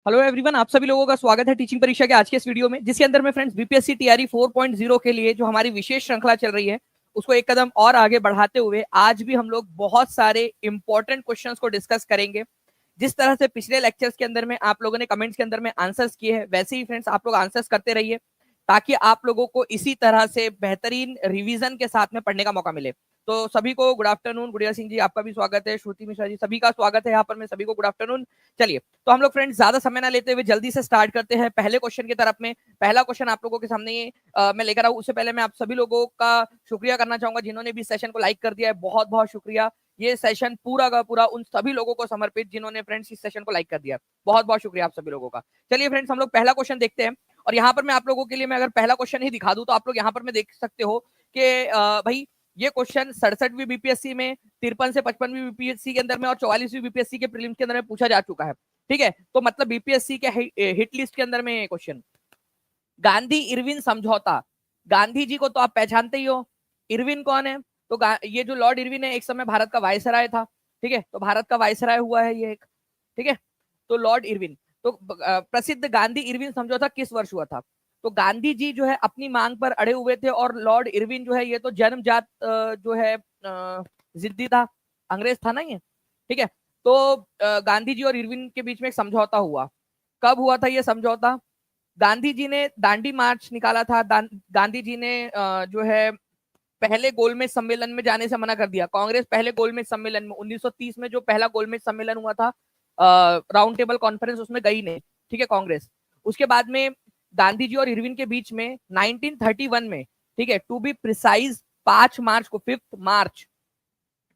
Hello everyone, आप सभी लोगों का स्वागत है टीचिंग परीक्षा के आज के इस वीडियो में, जिसके अंदर में फ्रेंड्स बीपीएससी टीआरई 4.0 के लिए जो हमारी विशेष श्रृंखला चल रही है उसको एक कदम और आगे बढ़ाते हुए आज भी हम लोग बहुत सारे इंपॉर्टेंट क्वेश्चंस को डिस्कस करेंगे। जिस तरह से पिछले लेक्चर्स के अंदर में आप लोगों ने कमेंट्स के अंदर में आंसर्स किए हैं, वैसे ही फ्रेंड्स आप लोग आंसर्स करते रहिए ताकि आप लोगों को इसी तरह से बेहतरीन रिवीजन के साथ में पढ़ने का मौका मिले। तो सभी को गुड आफ्टरनून। गुड़िया सिंह जी, आपका भी स्वागत है। श्रुति मिश्रा जी, सभी का स्वागत है यहाँ पर। मैं सभी को गुड आफ्टरनून। चलिए, तो हम लोग फ्रेंड्स ज्यादा समय ना लेते हुए जल्दी से स्टार्ट करते हैं पहले क्वेश्चन की तरफ में। पहला क्वेश्चन आप लोगों के सामने मैं लेकर आऊँ उससे पहले मैं आप सभी लोगों का शुक्रिया करना चाहूंगा जिन्होंने भी सेशन को लाइक कर दिया है। बहुत बहुत शुक्रिया। ये सेशन पूरा का पूरा उन सभी लोगों को समर्पित जिन्होंने फ्रेंड्स इस सेशन को लाइक कर दिया। बहुत बहुत शुक्रिया आप सभी लोगों का। चलिए फ्रेंड्स, हम लोग पहला क्वेश्चन देखते हैं। और यहाँ पर मैं आप लोगों के लिए मैं अगर पहला क्वेश्चन ही दिखा दूं तो आप लोग यहाँ पर मैं देख सकते हो कि भाई ये क्वेश्चन 67वीं बीपीएससी में, 53 से 55वीं बीपीएससी के अंदर में और 44वीं बीपीएससी के प्रीलिम्स के अंदर में पूछा जा चुका है। ठीक है, तो मतलब बीपीएससी के हिट लिस्ट के अंदर में क्वेश्चन गांधी इरविन समझौता। गांधी जी को तो आप पहचानते ही हो। इरविन कौन है? तो ये जो लॉर्ड इरविन है एक समय भारत का वायसराय था। ठीक है, तो भारत का वायसराय हुआ है ये एक। ठीक है, तो लॉर्ड इरविन। तो प्रसिद्ध गांधी इरविन समझौता किस वर्ष हुआ था? तो गांधी जी जो है अपनी मांग पर अड़े हुए थे और लॉर्ड इरविन जो है ये तो जन्मजात जो है जिद्दी था, अंग्रेज था ना ये। ठीक है, तो गांधी जी और इरविन के बीच में एक समझौता हुआ। कब हुआ था ये समझौता? गांधी जी ने दांडी मार्च निकाला था। गांधी जी ने जो है पहले गोलमेज सम्मेलन में जाने से मना कर दिया। कांग्रेस पहले गोलमेज सम्मेलन में 1930 में जो पहला गोलमेज सम्मेलन हुआ था, राउंड टेबल कॉन्फ्रेंस, उसमें गई नहीं। ठीक है, कांग्रेस। उसके बाद में गांधी जी और इरविन के बीच में 1931 में, ठीक है, टू बी प्रिसाइज 5 मार्च को, 5 मार्च,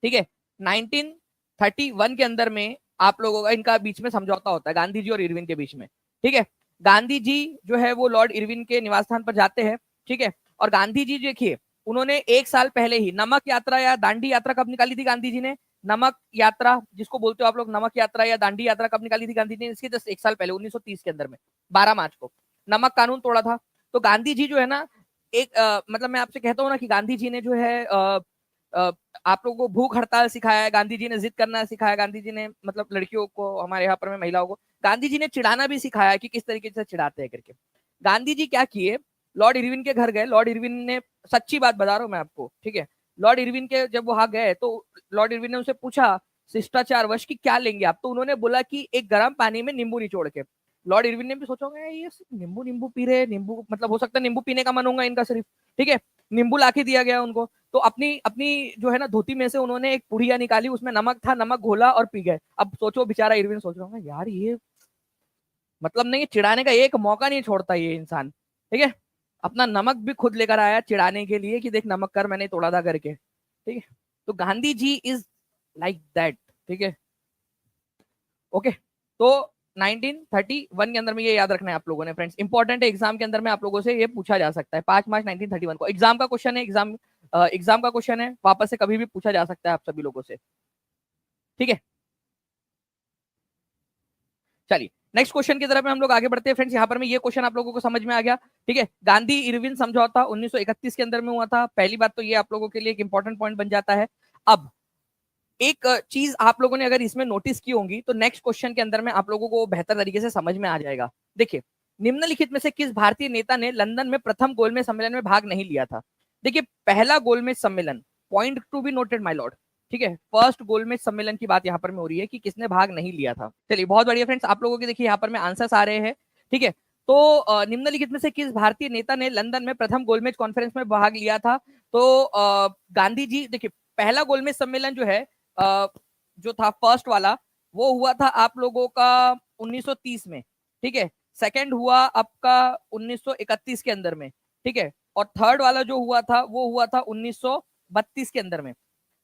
ठीक है, 1931 के अंदर में आप लोगों का इनका बीच में समझौता होता है गांधी जी और इरविन के बीच में। ठीक है, गांधी जी जो है वो लॉर्ड इरविन के निवास स्थान पर जाते हैं। ठीक है, और गांधी जी देखिए उन्होंने 1 साल पहले ही नमक यात्रा या दांडी यात्रा कब निकाली थी गांधी जी ने? नमक यात्रा जिसको बोलते हो आप लोग, नमक यात्रा या दांडी यात्रा कब निकाली थी गांधी जी ने? इसके जस्ट 1 साल पहले 1930 के अंदर में 12 मार्च को नमक कानून तोड़ा था। तो गांधी जी जो है ना एक मतलब मैं आपसे कहता हूँ ना कि गांधी जी ने जो है आप लोगों को भूख हड़ताल सिखाया है, गांधी जी ने जिद करना सिखाया, गांधी जी ने मतलब लड़कियों को, हमारे यहाँ पर में महिलाओं को गांधी जी ने चिढ़ाना भी सिखाया कि किस तरीके से चिढ़ाते हैं करके। गांधी जी क्या किए, लॉर्ड इरविन के घर गए। लॉर्ड इरविन ने, सच्ची बात बता रहा हूं मैं आपको, ठीक है, लॉर्ड इरविन के जब वहां गए तो लॉर्ड इरविन ने उनसे पूछा शिष्टाचार वश की क्या लेंगे आप? तो उन्होंने बोला कि एक गर्म पानी में नींबू निचोड़ के। लॉर्ड इरविन ने भी सोचा होगा ये नींबू नींबू पी रहे, नींबू मतलब हो सकता है नींबू पीने का मन होगा इनका सिर्फ। ठीक है, नींबू लाके दिया गया उनको। तो अपनी अपनी जो है ना धोती में से उन्होंने एक पुड़िया निकाली, उसमें नमक था, नमक घोला और पी गए। अब सोचो बेचारा इरविन सोच रहा होगा यार ये मतलब नहीं, चिढ़ाने का एक मौका नहीं छोड़ता ये इंसान। ठीक है, अपना नमक भी खुद लेकर आया चिढ़ाने के लिए कि देख नमक कर मैंने तोड़ा था करके। ठीक है, तो Gandhi ji is like that. ठीक है, ओके। तो 1931 के अंदर में ये याद रखना है आप लोगों ने फ्रेंड्स, इंपॉर्टेंट है, एग्जाम के अंदर में आप लोगों से ये पूछा जा सकता है। 5 मार्च 1931 को एग्जाम का क्वेश्चन है, एग्जाम का क्वेश्चन है, वापस से कभी भी पूछा जा सकता है आप सभी लोगों से। ठीक है, चलिए नेक्स्ट क्वेश्चन की तरफ में हम लोग आगे बढ़ते हैं फ्रेंड्स। यहाँ पर में ये क्वेश्चन आप लोगों को समझ में आ गया। ठीक है, गांधी इरविन समझौता 1931 के अंदर में हुआ था। पहली बात तो ये आप लोगों के लिए एक इंपॉर्टेंट पॉइंट बन जाता है। अब एक चीज आप लोगों ने अगर इसमें नोटिस की होगी तो नेक्स्ट क्वेश्चन के अंदर में आप लोगों को बेहतर तरीके से समझ में आ जाएगा। देखिए, निम्नलिखित में से किस भारतीय नेता ने लंदन में प्रथम गोलमेज सम्मेलन में भाग नहीं लिया था? देखिए, पहला गोलमेज सम्मेलन, point to be noted my Lord. ठीक है, फर्स्ट गोलमेज सम्मेलन की बात यहाँ पर में हो रही है कि किसने भाग नहीं लिया था। चलिए बहुत बढ़िया फ्रेंड्स, आप लोगों के देखिए यहाँ पर में आंसर्स आ रहे हैं। ठीक है, तो निम्नलिखित में से किस भारतीय नेता ने लंदन में प्रथम गोलमेज कॉन्फ्रेंस में भाग लिया था? तो गांधी जी। देखिए, पहला गोलमेज सम्मेलन जो है जो था फर्स्ट वाला, वो हुआ था आप लोगों का 1930 में। ठीक है, सेकंड हुआ आपका 1931 के अंदर में। ठीक है, और थर्ड वाला जो हुआ था वो हुआ था 1932 के अंदर में।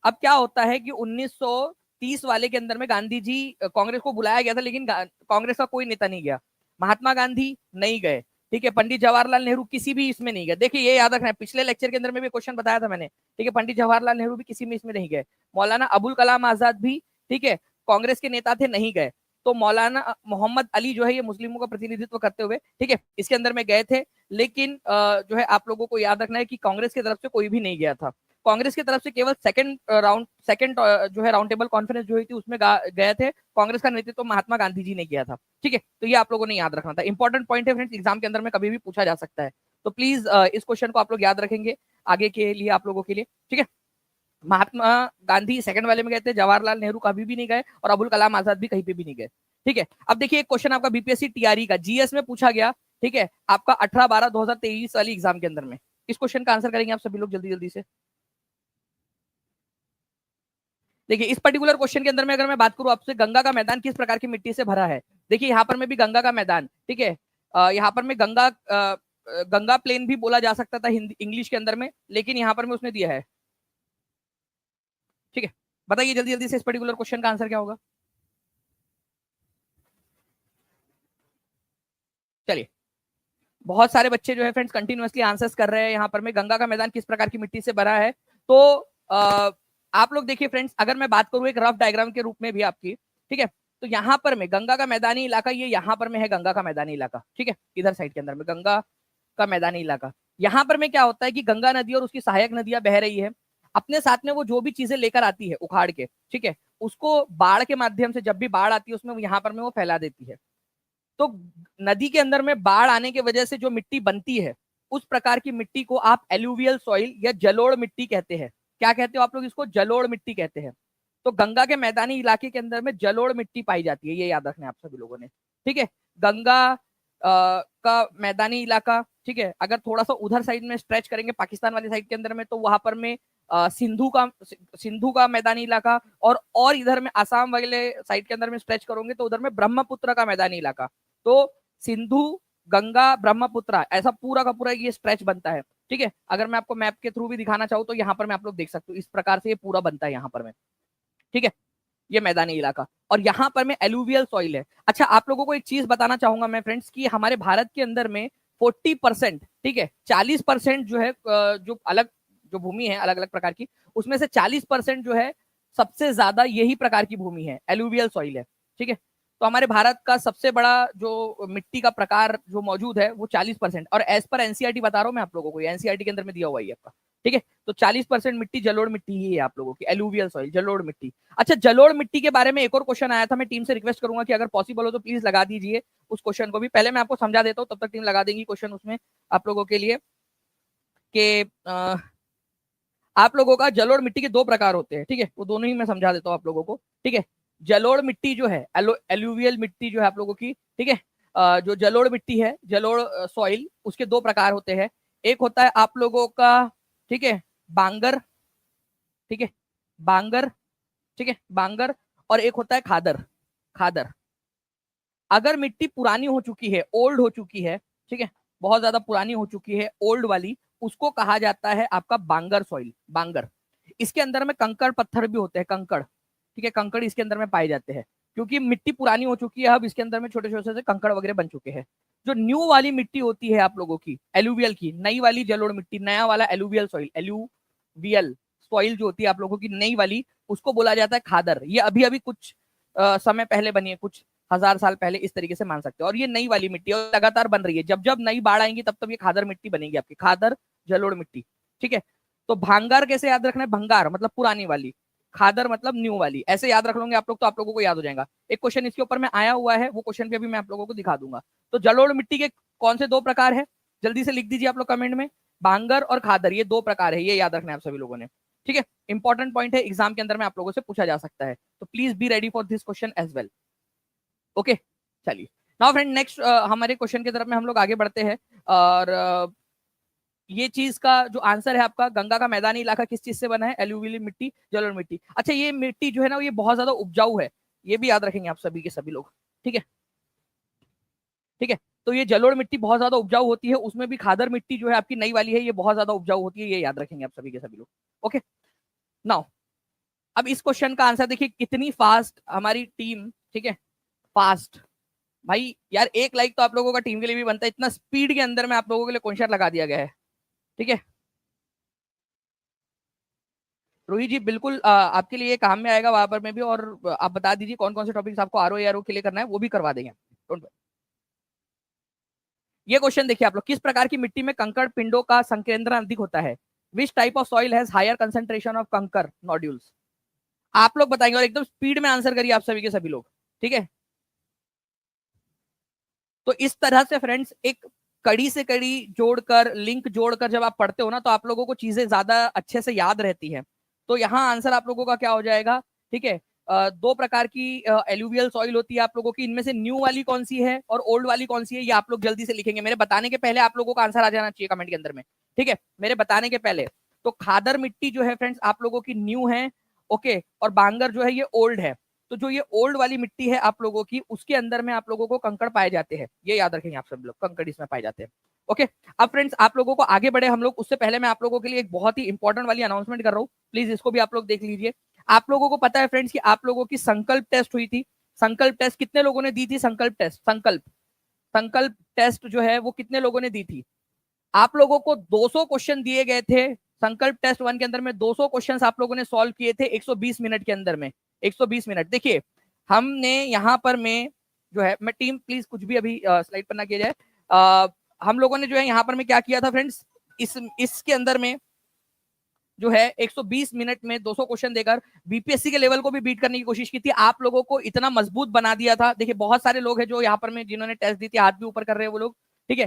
अब क्या होता है कि 1930 वाले के अंदर में गांधी जी, कांग्रेस को बुलाया गया था लेकिन कांग्रेस का कोई नेता नहीं गया। महात्मा गांधी नहीं गए। ठीक है, पंडित जवाहरलाल नेहरू किसी भी इसमें नहीं गए। देखिए ये याद रखना है, पिछले लेक्चर के अंदर में भी क्वेश्चन बताया था मैंने। ठीक है, पंडित जवाहरलाल नेहरू भी किसी में इसमें नहीं गए। मौलाना अबुल कलाम आजाद भी, ठीक है, कांग्रेस के नेता थे, नहीं गए। तो मौलाना मोहम्मद अली जो है ये मुस्लिमों का प्रतिनिधित्व करते हुए, ठीक है, इसके अंदर में गए थे। लेकिन जो है आप लोगों को याद रखना है कि कांग्रेस की तरफ से कोई भी नहीं गया था। कांग्रेस की तरफ से केवल सेकंड जो है राउंड टेबल कॉन्फ्रेंस जो हुई थी उसमें गए थे, कांग्रेस का नेतृत्व तो महात्मा गांधी जी ने किया था। ठीक है, तो ये आप लोगों ने याद रखना था, इंपॉर्टेंट पॉइंट है फ्रेंड्स, एग्जाम के अंदर में कभी भी पूछा जा सकता है। तो प्लीज इस क्वेश्चन को आप लोग याद रखेंगे आगे के लिए आप लोगों के लिए। ठीक है, महात्मा गांधी सेकंड वाले में गए थे, जवाहरलाल नेहरू कभी भी नहीं गए और अबुल कलाम आजाद भी कहीं पे भी नहीं गए। ठीक है, अब देखिए एक क्वेश्चन आपका बीपीएससी टीआरई का जीएस में पूछा गया। ठीक है, आपका 18/12/2023 वाली एग्जाम के अंदर में इस क्वेश्चन का आंसर करेंगे आप सभी लोग जल्दी जल्दी से। देखिए इस पर्टिकुलर क्वेश्चन के अंदर में अगर मैं बात करूं आपसे, गंगा का मैदान किस प्रकार की मिट्टी से भरा है। देखिए यहाँ पर में भी गंगा का मैदान, ठीक है, यहाँ पर में गंगा प्लेन भी बोला जा सकता था हिंदी इंग्लिश के अंदर में, लेकिन यहाँ पर में उसने दिया है। ठीक है, बताइए जल्दी जल्दी से इस पर्टिकुलर क्वेश्चन का आंसर क्या होगा। चलिए, बहुत सारे बच्चे जो है फ्रेंड्स कंटिन्यूअसली आंसर्स कर रहे हैं। यहाँ पर में गंगा का मैदान किस प्रकार की मिट्टी से भरा है, तो आप लोग देखिए फ्रेंड्स, अगर मैं बात करूं एक रफ डायग्राम के रूप में भी आपकी, ठीक है, तो यहाँ पर में गंगा का मैदानी इलाका, ये यहाँ पर में है गंगा का मैदानी इलाका। ठीक है, इधर साइड के अंदर में गंगा का मैदानी इलाका, यहाँ पर में क्या होता है कि गंगा नदी और उसकी सहायक नदियां बह रही है, अपने साथ में वो जो भी चीजें लेकर आती है उखाड़ के, ठीक है, उसको बाढ़ के माध्यम से, जब भी बाढ़ आती है उसमें यहाँ पर में वो फैला देती है। तो नदी के अंदर में बाढ़ आने की वजह से जो मिट्टी बनती है, उस प्रकार की मिट्टी को आप एलुवियल सॉइल या जलोढ़ मिट्टी कहते हैं। क्या कहते हो आप लोग इसको? जलोढ़ मिट्टी कहते हैं। तो गंगा के मैदानी इलाके के अंदर में जलोढ़ मिट्टी पाई जाती है, ये याद रखना है आप सभी लोगों ने। ठीक है, गंगा का मैदानी इलाका, ठीक है, अगर थोड़ा सा उधर साइड में स्ट्रेच करेंगे पाकिस्तान वाली साइड के अंदर में, तो वहां पर में सिंधु का मैदानी इलाका, और इधर में आसाम वाले साइड के अंदर में स्ट्रेच करोगे तो उधर में ब्रह्मपुत्र का मैदानी इलाका। तो सिंधु, गंगा, ब्रह्मपुत्र, ऐसा पूरा का पूरा ये स्ट्रेच बनता है। ठीक है, अगर मैं आपको मैप के थ्रू भी दिखाना चाहूँ तो यहाँ पर मैं आप लोग देख सकते हो, इस प्रकार से ये पूरा बनता है यहाँ पर में। ठीक है, ये मैदानी इलाका, और यहाँ पर में एलुवियल सॉइल है। अच्छा, आप लोगों को एक चीज बताना चाहूंगा मैं फ्रेंड्स, कि हमारे भारत के अंदर में 40%, ठीक है, 40% जो है जो अलग जो भूमि है अलग अलग प्रकार की, उसमें से 40% जो है सबसे ज्यादा यही प्रकार की भूमि है, एलुवियल सॉइल है। ठीक है, तो हमारे भारत का सबसे बड़ा जो मिट्टी का प्रकार जो मौजूद है वो 40%, और एज पर एनसीईआरटी बता रहा हूं मैं आप लोगों को, एनसीईआरटी के अंदर में दिया हुआ है आपका। ठीक है, तो 40% मिट्टी जलोढ़ मिट्टी ही है आप लोगों की, एलुवियल सॉइल, जलोढ़ मिट्टी। अच्छा, जलोढ़ मिट्टी के बारे में एक और क्वेश्चन आया था, मैं टीम से रिक्वेस्ट करूंगा कि अगर पॉसिबल हो तो प्लीज लगा दीजिए उस क्वेश्चन को भी। पहले मैं आपको समझा देता हूँ, तब तक टीम लगा देंगी क्वेश्चन उसमें आप लोगों के लिए, कि आप लोगों का जलोढ़ मिट्टी के दो प्रकार होते हैं। ठीक है, वो दोनों ही मैं समझा देता हूँ आप लोगों को। ठीक है, जलोढ़ मिट्टी जो है, एलुवियल मिट्टी जो है आप लोगों की, ठीक है, जो जलोढ़ मिट्टी है, जलोढ़ सॉइल, उसके दो प्रकार होते हैं। एक होता है आप लोगों का, ठीक है, बांगर, ठीक है, बांगर, ठीक है, बांगर, और एक होता है खादर। खादर, अगर मिट्टी पुरानी हो चुकी है, ओल्ड हो चुकी है, ठीक है, बहुत ज्यादा पुरानी हो चुकी है, ओल्ड वाली, उसको कहा जाता है आपका बांगर सॉइल, बांगर। इसके अंदर में कंकड़ पत्थर भी होते हैं, कंकड़, ठीक है, कंकड़ इसके अंदर में पाए जाते हैं, क्योंकि मिट्टी पुरानी हो चुकी है, अब इसके अंदर में छोटे छोटे से कंकड़ वगैरह बन चुके हैं। जो न्यू वाली मिट्टी होती है आप लोगों की, एलुवियल की, नई वाली जलोढ़ मिट्टी, नया वाला एलुवियल सॉइल, एलुवियल सॉइल जो होती है आप लोगों की नई वाली, उसको बोला जाता है खादर। ये अभी अभी कुछ समय पहले बनी है, कुछ 1000 साल पहले, इस तरीके से मान सकते हो। और ये नई वाली मिट्टी और लगातार बन रही है, जब जब नई बाढ़ आएंगी तब तब ये खादर मिट्टी बनेगी आपकी, खादर जलोढ़ मिट्टी। ठीक है, तो भांगार कैसे याद रखना है? भंगार मतलब पुरानी वाली, खादर मतलब न्यू वाली, ऐसे याद रख लोगे आप लोग तो आप लोगों को याद हो जाएगा। एक क्वेश्चन इसके ऊपर में आया हुआ है, वो क्वेश्चन भी अभी मैं आप लोगों को दिखा दूंगा। तो जलोढ़ मिट्टी के कौन से दो प्रकार है, जल्दी से लिख दीजिए आप लोग कमेंट में, भांगर और खादर, ये दो प्रकार है, ये याद रखना है आप सभी लोगों ने। ठीक है, इंपॉर्टेंट पॉइंट है, एग्जाम के अंदर में आप लोगों से पूछा जा सकता है, तो please be ready for this question as well. Okay, चलिए नाउ फ्रेंड, नेक्स्ट हमारे क्वेश्चन की तरफ में हम लोग आगे बढ़ते हैं। और ये चीज का जो आंसर है आपका, गंगा का मैदानी इलाका किस चीज से बना है? एलुवियल मिट्टी, जलोढ़ मिट्टी। अच्छा, ये मिट्टी जो है ना, ये बहुत ज्यादा उपजाऊ है, ये भी याद रखेंगे आप सभी के सभी लोग। ठीक है, ठीक है, तो ये जलोढ़ मिट्टी बहुत ज्यादा उपजाऊ होती है, उसमें भी खादर मिट्टी जो है आपकी नई वाली है, ये बहुत ज्यादा उपजाऊ होती है, ये याद रखेंगे आप सभी के सभी लोग। ओके, नाउ अब इस क्वेश्चन का आंसर देखिए, कितनी फास्ट हमारी टीम, ठीक है, फास्ट, भाई यार एक लाइक तो आप लोगों का टीम के लिए भी बनता है, इतना स्पीड के अंदर में आप लोगों के लिए क्वेश्चन लगा दिया गया है। ठीक है, रोहित जी बिल्कुल आपके लिए काम में आएगा वहां पर में भी, और आप बता दीजिए कौन कौन से टॉपिक्स आपको आरओ या आरओ के लिए करना है, वो भी करवा देंगे। Don't worry. ये क्वेश्चन देखिए आप लोग, किस प्रकार की मिट्टी में कंकड़ पिंडों का संकेंद्रण अधिक होता है? Which type of soil has higher concentration of kankar nodules? आप लोग बताएंगे और एकदम स्पीड में आंसर करिए आप सभी के सभी लोग, ठीक है। तो इस तरह से फ्रेंड्स एक कड़ी से कड़ी जोड़कर, लिंक जोड़कर जब आप पढ़ते हो ना, तो आप लोगों को चीजें ज्यादा अच्छे से याद रहती है। तो यहाँ आंसर आप लोगों का क्या हो जाएगा, ठीक है। दो प्रकार की एलुवियल सॉइल होती है आप लोगों की, इनमें से न्यू वाली कौन सी है और ओल्ड वाली कौन सी है, ये आप लोग जल्दी से लिखेंगे। मेरे बताने के पहले आप लोगों का आंसर आ जाना चाहिए कमेंट के अंदर में, ठीक है, मेरे बताने के पहले। तो खादर मिट्टी जो है फ्रेंड्स आप लोगों की न्यू है, ओके, और बांगर जो है ये ओल्ड है। तो जो ये ओल्ड वाली मिट्टी है आप लोगों की, उसके अंदर में आप लोगों को कंकड़ पाए जाते हैं, ये याद रखेंगे आप सब लोग, कंकड़ इसमें पाए जाते हैं, ओके। अब फ्रेंड्स आप लोगों को आगे बढ़े हम लोग, उससे पहले मैं आप लोगों के लिए एक बहुत ही इंपॉर्टेंट वाली अनाउंसमेंट कर रहा हूँ, प्लीज इसको भी आप लोग देख लीजिए। आप लोगों को पता है फ्रेंड्स कि आप लोगों की संकल्प टेस्ट हुई थी। संकल्प टेस्ट कितने लोगों ने दी थी? संकल्प टेस्ट, संकल्प संकल्प टेस्ट जो है वो कितने लोगों ने दी थी? आप लोगों को 200 क्वेश्चन दिए गए थे संकल्प टेस्ट 1 के अंदर में। 200 क्वेश्चन आप लोगों ने सॉल्व किए थे 120 मिनट के अंदर में, 120 मिनट। देखिए हमने यहाँ पर में जो है, मैं टीम प्लीज कुछ भी अभी स्लाइड पर ना किया जाए, हम लोगों ने जो है यहाँ पर में क्या किया था फ्रेंड्स, इसके अंदर में जो है 120 मिनट में 200 क्वेश्चन देकर बीपीएससी के लेवल को भी बीट करने की कोशिश की थी। आप लोगों को इतना मजबूत बना दिया था। देखिए बहुत सारे लोग हैं जो यहाँ पर में जिन्होंने टेस्ट दी थी, हाथ भी ऊपर कर रहे हैं वो लोग, ठीक है।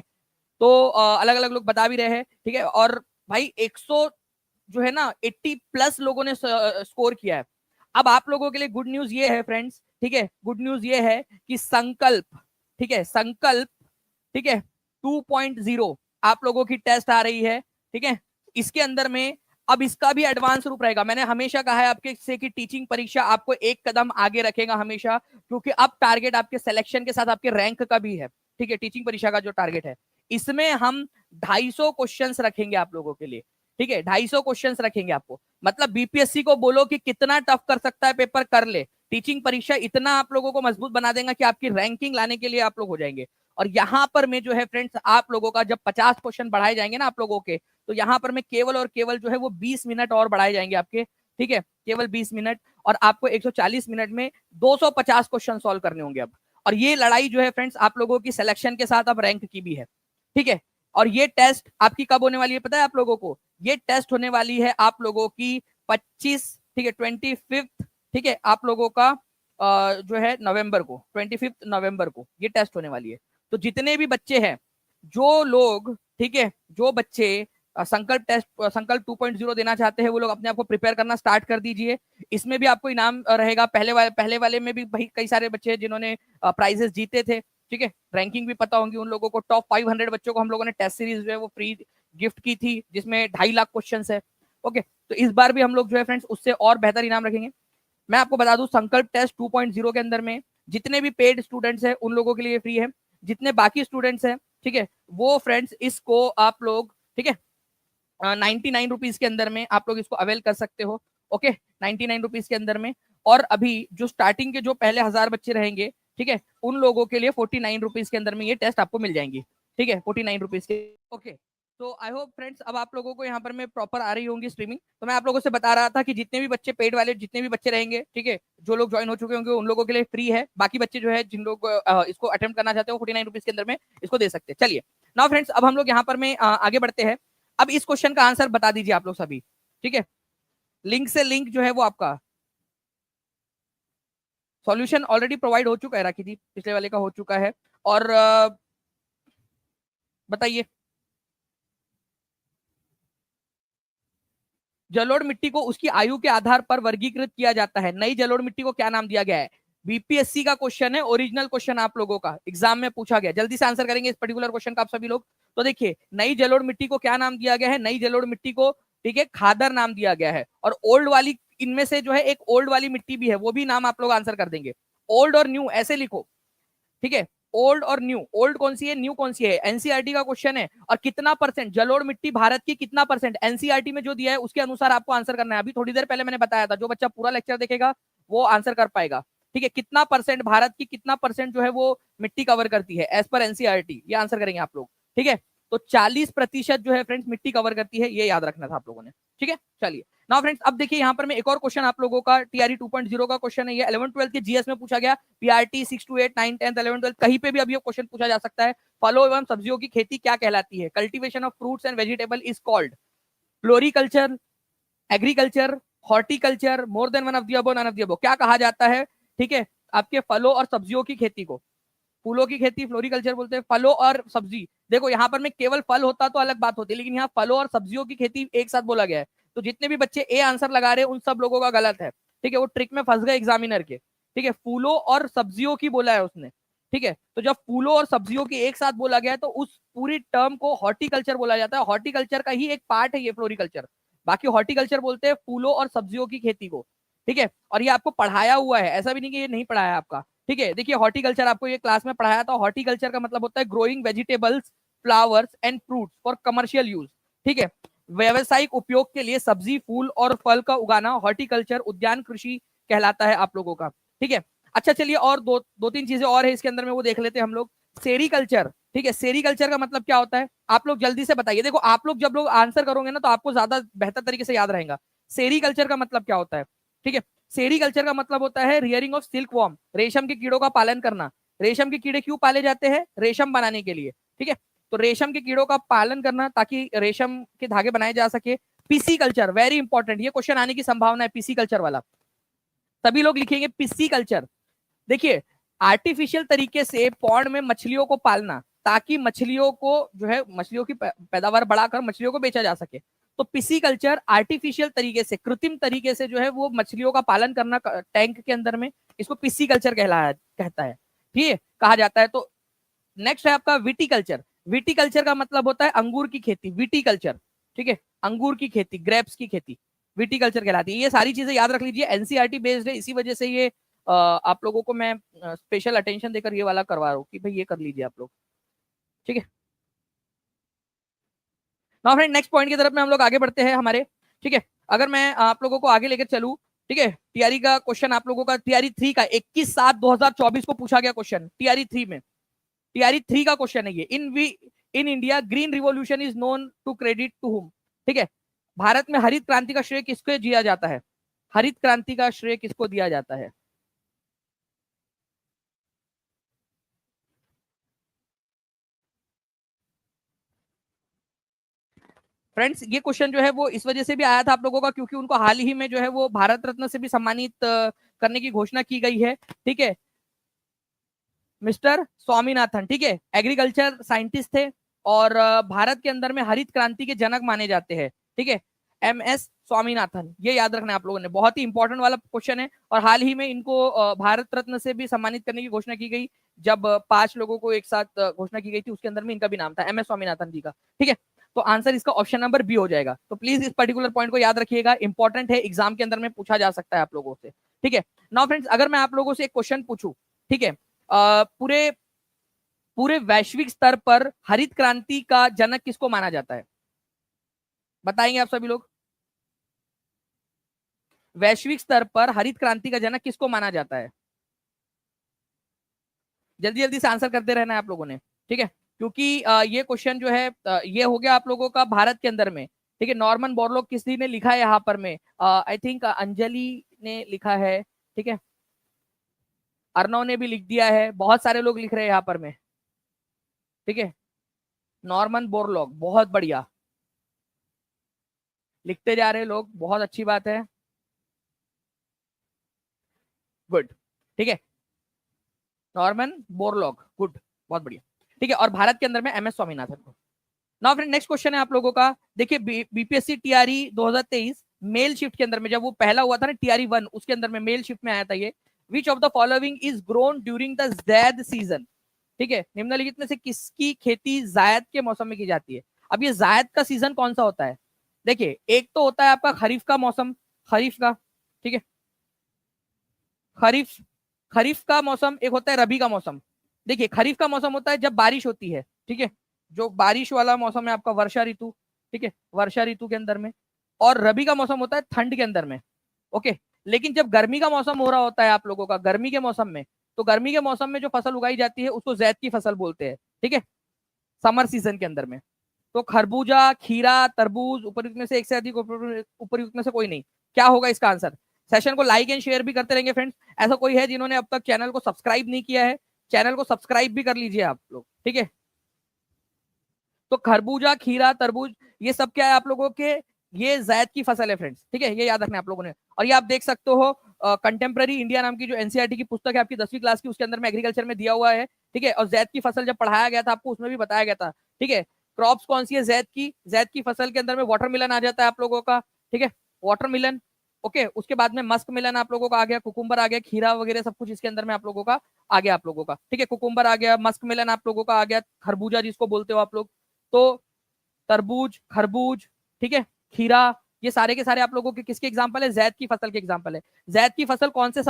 तो अलग अलग लोग बता भी रहे हैं, ठीक है। और भाई 100 जो है ना 80 प्लस लोगों ने स्कोर किया है। अब आप लोगों के लिए गुड न्यूज ये है फ्रेंड्स, ठीक है, गुड न्यूज ये है कि संकल्प, ठीक है, संकल्प, ठीक है, 2.0 आप लोगों की टेस्ट आ रही है, ठीक है। इसके अंदर में अब इसका भी एडवांस रूप रहेगा। मैंने हमेशा कहा है आपके से कि टीचिंग परीक्षा आपको एक कदम आगे रखेगा हमेशा, क्योंकि अब टारगेट आपके सिलेक्शन के साथ आपके रैंक का भी है, ठीक है। टीचिंग परीक्षा का जो टारगेट है इसमें हम 250 क्वेश्चंस रखेंगे आप लोगों के लिए, ठीक है, 250 क्वेश्चंस रखेंगे आपको। मतलब बीपीएससी को बोलो कि कितना टफ कर सकता है पेपर, कर ले। टीचिंग परीक्षा इतना आप लोगों को मजबूत बना देगा कि आपकी रैंकिंग लाने के लिए आप लोग हो जाएंगे। और यहाँ पर में जो है फ्रेंड्स आप लोगों का जब 50 क्वेश्चन बढ़ाए जाएंगे ना आप लोगों के, तो यहाँ पर में केवल और केवल जो है वो 20 मिनट और बढ़ाए जाएंगे आपके, ठीक है, केवल 20 मिनट। और आपको 140 मिनट में 250 क्वेश्चन सॉल्व करने होंगे अब। और ये लड़ाई जो है फ्रेंड्स आप लोगों की सिलेक्शन के साथ अब रैंक की भी है, ठीक है। और ये टेस्ट आपकी कब होने वाली है पता है आप लोगों को? ये टेस्ट होने वाली है आप लोगों की 25, ठीक है, 25, ठीक है, आप लोगों का जो है नवंबर को, 25 नवंबर को ये टेस्ट होने वाली है। तो जितने भी बच्चे हैं, जो लोग, ठीक है, जो बच्चे संकल्प टेस्ट, संकल्प 2.0 देना चाहते हैं, वो लोग अपने आप को प्रिपेयर करना स्टार्ट कर दीजिए। इसमें भी आपको इनाम रहेगा। पहले वाले में भी भाई कई सारे बच्चे जिन्होंने प्राइजेस जीते थे, ठीक है, रैंकिंग भी पता होंगी उन लोगों को। टॉप 500 बच्चों को हम लोगों ने टेस्ट सीरीज जो है वो फ्री गिफ्ट की थी, जिसमें 2.5 लाख क्वेश्चन है, ओके। तो इस बार भी हम लोग जो है फ्रेंड्स उससे और बेहतर इनाम रखेंगे। मैं आपको बता दूं संकल्प टेस्ट 2.0 के अंदर में जितने भी पेड स्टूडेंट्स हैं उन लोगों के लिए फ्री है। जितने बाकी स्टूडेंट्स हैं, ठीक है, वो फ्रेंड्स इसको आप लोग, ठीक है, 99 रुपीज के अंदर में आप लोग इसको अवेल कर सकते हो, ओके, 99 रुपीज के अंदर में। और अभी जो स्टार्टिंग के जो पहले 1000 बच्चे रहेंगे, ठीक है, उन लोगों के लिए 49 रुपीज के अंदर में ये टेस्ट आपको मिल जाएंगी, ठीक है, 49 रुपीज के, ओके। तो आई होप फ्रेंड्स अब आप लोगों को यहाँ पर में प्रॉपर आ रही होंगी स्ट्रीमिंग। तो मैं आप लोगों से बता रहा था कि जितने भी बच्चे पेड वाले, जितने भी बच्चे रहेंगे, ठीक है, जो लोग ज्वाइन हो चुके होंगे उन लोगों के लिए फ्री है। बाकी बच्चे जो है जिन लोग इसको अटेम्प्ट करना चाहते हो 49 रुपीज के अंदर में इसको दे सकते हैं। चलिए नाउ फ्रेंड्स अब हम लोग यहाँ पर में आगे बढ़ते हैं। अब इस क्वेश्चन का आंसर बता दीजिए आप लोग सभी, ठीक है। लिंक से लिंक जो है वो आपका सॉल्यूशन ऑलरेडी प्रोवाइड हो चुका है, राखी जी, पिछले वाले का हो चुका है। और बताइए, जलोढ़ मिट्टी को उसकी आयु के आधार पर वर्गीकृत किया जाता है। नई जलोढ़ मिट्टी को क्या नाम दिया गया है? बीपीएससी का क्वेश्चन है, ओरिजिनल क्वेश्चन आप लोगों का एग्जाम में पूछा गया। जल्दी से आंसर करेंगे इस पर्टिकुलर क्वेश्चन का आप सभी लोग। तो देखिए नई जलोढ़ मिट्टी को क्या नाम दिया गया है? नई जलोढ़ मिट्टी को, ठीक है, खादर नाम दिया गया है। और ओल्ड वाली, इनमें से जो है एक ओल्ड वाली मिट्टी भी है, वो भी नाम आप लोग आंसर कर देंगे। ओल्ड और न्यू ऐसे लिखो, ठीक है, ओल्ड और न्यू। ओल्ड कौन सी है, न्यू कौन सी है? एनसीईआरटी का क्वेश्चन है। और कितना परसेंट जलोढ़ मिट्टी भारत की कितना परसेंट, एनसीईआरटी में जो दिया है उसके अनुसार आपको आंसर करना है। अभी थोड़ी देर पहले मैंने बताया था, जो बच्चा पूरा लेक्चर देखेगा वो आंसर कर पाएगा, ठीक है। कितना परसेंट भारत की, कितना परसेंट जो है वो मिट्टी कवर करती है एज पर एनसीईआरटी, ये आंसर करेंगे आप लोग, ठीक है। तो 40% जो है फ्रेंड्स मिट्टी कवर करती है, ये याद रखना था आप लोगों ने, ठीक है। चलिए नाउ फ्रेंड्स अब देखिए यहाँ पर मैं एक और क्वेश्चन आप लोगों का टीआरई 2.0 का क्वेश्चन है। ये 11th-12th के जीएस में पूछा गया। पीआरटी 6 to 8, 9, 10, 11, 12 कहीं पे भी अब ये क्वेश्चन पूछा जा सकता है। फलों एवं सब्जियों की खेती क्या कहलाती है? Cultivation of fruits and vegetable is called, floriculture, agriculture, horticulture, more than one of the above, none of the above. क्या कहा जाता है? ठीक है, आपके फलों और सब्जियों की खेती को। फूलों की खेती फ्लोरिकल्चर बोलते हैं, फलों और सब्जी। देखो यहाँ पर में केवल फल होता तो अलग बात होती, लेकिन यहाँ फलों और सब्जियों की खेती एक साथ बोला गया है। तो जितने भी बच्चे ए आंसर लगा रहे हैं उन सब लोगों का गलत है। ठीक है, वो ट्रिक में फंस गए एग्जामिनर के। ठीक है, फूलों और सब्जियों की बोला है उसने। ठीक है, तो जब फूलों और सब्जियों की एक साथ बोला गया है तो उस पूरी टर्म को हॉर्टिकल्चर बोला जाता है। हॉर्टिकल्चर का ही एक पार्ट है ये फ्लोरिकल्चर। बाकी हॉर्टिकल्चर बोलते हैं फूलों और सब्जियों की खेती को। ठीक है, और ये आपको पढ़ाया हुआ है, ऐसा भी नहीं कि ये नहीं पढ़ाया आपका। ठीक है, देखिए हॉर्टिकल्चर आपको ये क्लास में पढ़ाया था। हॉर्टिकल्चर का मतलब होता है growing vegetables, flowers and fruits for commercial use. ठीक है, व्यवसायिक उपयोग के लिए सब्जी, फूल और फल का उगाना हॉर्टिकल्चर, उद्यान कृषि कहलाता है आप लोगों का। ठीक है, अच्छा चलिए और दो तीन चीजें और है इसके अंदर में, वो देख लेते हैं हम लोग। सेरीकल्चर। ठीक है, सेरीकल्चर का मतलब क्या होता है? आप लोग जल्दी से बताइए। देखो आप लोग जब लोग आंसर करोगे ना तो आपको ज्यादा बेहतर तरीके से याद रहेगा। सेरीकल्चर का मतलब क्या होता है? ठीक है, सेरीकल्चर का मतलब होता है रियरिंग ऑफ सिल्क वॉर्म, रेशम के कीड़ों का पालन करना। रेशम के कीड़े क्यों पाले जाते हैं? रेशम बनाने के लिए। ठीक है, तो रेशम के कीड़ों का पालन करना ताकि रेशम के धागे बनाए जा सके। पीसी कल्चर, वेरी इंपॉर्टेंट, ये क्वेश्चन आने की संभावना है पीसी कल्चर वाला। सभी लोग लिखेंगे पीसी कल्चर। देखिए, आर्टिफिशियल तरीके से पॉन्ड में मछलियों को पालना ताकि मछलियों को जो है मछलियों की पैदावार बढ़ाकर मछलियों को बेचा जा सके। तो पिसी कल्चर आर्टिफिशियल तरीके से, कृत्रिम तरीके से जो है वो मछलियों का पालन करना टैंक के अंदर में, इसको पिसी कल्चर कहता है। ठीक है, कहा जाता है। तो नेक्स्ट है आपका विटीकल्चर। विटीकल्चर का मतलब होता है अंगूर की खेती, विटीकल्चर। ठीक है, अंगूर की खेती, ग्रेप्स की खेती विटीकल्चर कहलाती है। ये सारी चीजें याद रख लीजिए, एनसीईआरटी बेस्ड है, इसी वजह से ये आप लोगों को मैं स्पेशल अटेंशन देकर ये वाला करवा रहा हूँ कि भाई ये कर लीजिए आप लोग। ठीक है, नाउ फ्रेंड नेक्स्ट पॉइंट की तरफ में हम लोग आगे बढ़ते हैं हमारे। ठीक है, अगर मैं आप लोगों को आगे लेकर चलूँ, ठीक है, टीआरई का क्वेश्चन आप लोगों का, टीआरई 3 का 21/7/2024 को पूछा गया क्वेश्चन टीआरई 3 में। टीआरई 3 का क्वेश्चन है ये। In India green revolution is known to credit to whom. ठीक है, भारत में हरित क्रांति का श्रेय किसको दिया जाता है? हरित क्रांति का श्रेय किसको दिया जाता है? फ्रेंड्स, ये क्वेश्चन जो है वो इस वजह से भी आया था आप लोगों का क्योंकि उनको हाल ही में जो है वो भारत रत्न से भी सम्मानित करने की घोषणा की गई है। ठीक है, मिस्टर स्वामीनाथन। ठीक है, एग्रीकल्चर साइंटिस्ट थे और भारत के अंदर में हरित क्रांति के जनक माने जाते हैं। ठीक है, MS स्वामीनाथन, ये याद रखना है आप लोगों ने, बहुत ही इंपॉर्टेंट वाला क्वेश्चन है। और हाल ही में इनको भारत रत्न से भी सम्मानित करने की घोषणा की गई, जब 5 लोगों को एक साथ घोषणा की गई थी, उसके अंदर में इनका भी नाम था, MS स्वामीनाथन जी का। ठीक है, तो आंसर इसका ऑप्शन नंबर बी हो जाएगा। तो प्लीज इस पर्टिकुलर पॉइंट को याद रखिएगा, इंपॉर्टेंट है, एग्जाम के अंदर में पूछा जा सकता है आप लोगों से। ठीक है, नाउ फ्रेंड्स, अगर मैं आप लोगों से एक क्वेश्चन पूछूं, ठीक है, पूरे पूरे वैश्विक स्तर पर हरित क्रांति का जनक किसको माना जाता है? बताएंगे आप सभी लोग? वैश्विक स्तर पर हरित क्रांति का जनक किसको माना जाता है? जल्दी जल्दी से आंसर करते रहना है आप लोगों ने। ठीक है, क्योंकि ये क्वेश्चन जो है ये हो गया आप लोगों का भारत के अंदर में। ठीक है, नॉर्मन बोरलॉग किसी ने लिखा है यहाँ पर में, आई थिंक अंजलि ने लिखा है। ठीक है, अर्नव ने भी लिख दिया है, बहुत सारे लोग लिख रहे हैं यहाँ पर में। ठीक है, नॉर्मन बोरलॉग, बहुत बढ़िया लिखते जा रहे लोग, बहुत अच्छी बात है, गुड। ठीक है, नॉर्मन बोरलॉग, गुड, बहुत बढ़िया। ठीक है, और भारत के अंदर में MS स्वामीनाथन को। नाउ फ्रेंड नेक्स्ट क्वेश्चन है आप लोगों का। देखिए, बीपीएससी टीआरई 2023 मेल शिफ्ट के अंदर में, जब वो पहला हुआ था ना टीआरई 1, उसके अंदर में मेल शिफ्ट में आया था ये। Which of the following is grown during the Zaid season? ठीक है, निम्नलिखित में से किसकी खेती जायद के मौसम में की जाती है? अब ये जायद का सीजन कौन सा होता है? देखिए, एक तो होता है आपका खरीफ का मौसम, खरीफ का। ठीक है, खरीफ खरीफ का मौसम, एक होता है रबी का मौसम। देखिए, खरीफ का मौसम होता है जब बारिश होती है। ठीक है, जो बारिश वाला मौसम है आपका, वर्षा ऋतु। ठीक है, वर्षा ऋतु के अंदर में। और रबी का मौसम होता है ठंड के अंदर में। ओके, लेकिन जब गर्मी का मौसम हो रहा होता है आप लोगों का, गर्मी के मौसम में, तो गर्मी के मौसम में जो फसल उगाई जाती है उसको जैद की फसल बोलते हैं। ठीक है, समर सीजन के अंदर में। तो खरबूजा, खीरा, तरबूज, उपयुक्त में से एक से अधिक, उपयुक्त में से कोई नहीं। क्या होगा इसका आंसर? सेशन को लाइक एंड शेयर भी करते रहेंगे फ्रेंड्स। ऐसा कोई है जिन्होंने अब तक चैनल को सब्सक्राइब नहीं किया है? चैनल को सब्सक्राइब भी कर लीजिए आप लोग। ठीक है, तो खरबूजा, खीरा, तरबूज, ये सब क्या है आप लोगों के ये जैद की फसल है फ्रेंड्स, ठीक है, ये याद रखना है आप लोगों ने। और ये आप देख सकते हो कंटेम्प्रेरी इंडिया नाम की जो एनसीईआरटी की पुस्तक है आपकी 10वीं क्लास की, उसके अंदर में एग्रीकल्चर में दिया हुआ है, ठीक है। और जैद की फसल जब पढ़ाया गया था आपको, उसमें भी बताया गया था, ठीक है। क्रॉप्स कौन सी है जैद की फसल के अंदर में वाटरमेलन आ जाता है आप लोगों का, ठीक है, वाटरमेलन। ओके, उसके बाद में मस्क मिलन आप लोगों का आ गया, कुकुम्बर आ गया, खीरा वगैरह सब कुछ इसके अंदर में आप लोगों का आ गया आप लोगों का, ठीक है। कुकुम्बर आ गया, मस्क मिलन आप लोगों का आ गया, खरबूजा जिसको बोलते हो आप लोग, तो तरबूज, खरबूज, ठीक है, खीरा, ये सारे के सारे आप लोगों के किसके एग्जांपल है? जैद की फसल के एग्जांपल है। जैद की फसल कौन से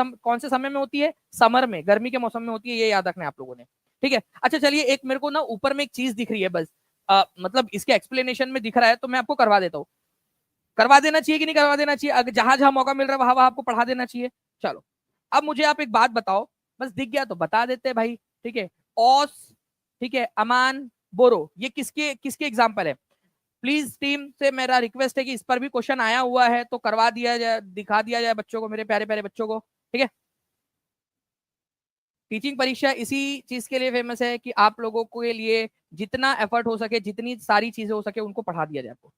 समय में होती है? समर में, गर्मी के मौसम में होती है, ये याद रखना है आप लोगों ने, ठीक है। अच्छा चलिए, एक मेरे को ना ऊपर में एक चीज दिख रही है बस, मतलब इसके एक्सप्लेनेशन में दिख रहा है, तो मैं आपको करवा देता हूँ। करवा देना चाहिए कि नहीं करवा देना चाहिए? अगर जहां जहां मौका मिल रहा है वहां वहां आपको पढ़ा देना चाहिए। चलो, अब मुझे आप एक बात बताओ, बस दिख गया तो बता देते भाई, ठीक है। औस, ठीक है, अमान, बोरो, ये किसके किसके एग्जाम्पल है? प्लीज टीम से मेरा रिक्वेस्ट है कि इस पर भी क्वेश्चन आया हुआ है तो करवा दिया जाए, दिखा दिया जाए बच्चों को, मेरे प्यारे प्यारे बच्चों को, ठीक है। टीचिंग परीक्षा इसी चीज के लिए फेमस है कि आप लोगों के लिए जितना एफर्ट हो सके, जितनी सारी चीजें हो सके, उनको पढ़ा दिया जाए आपको,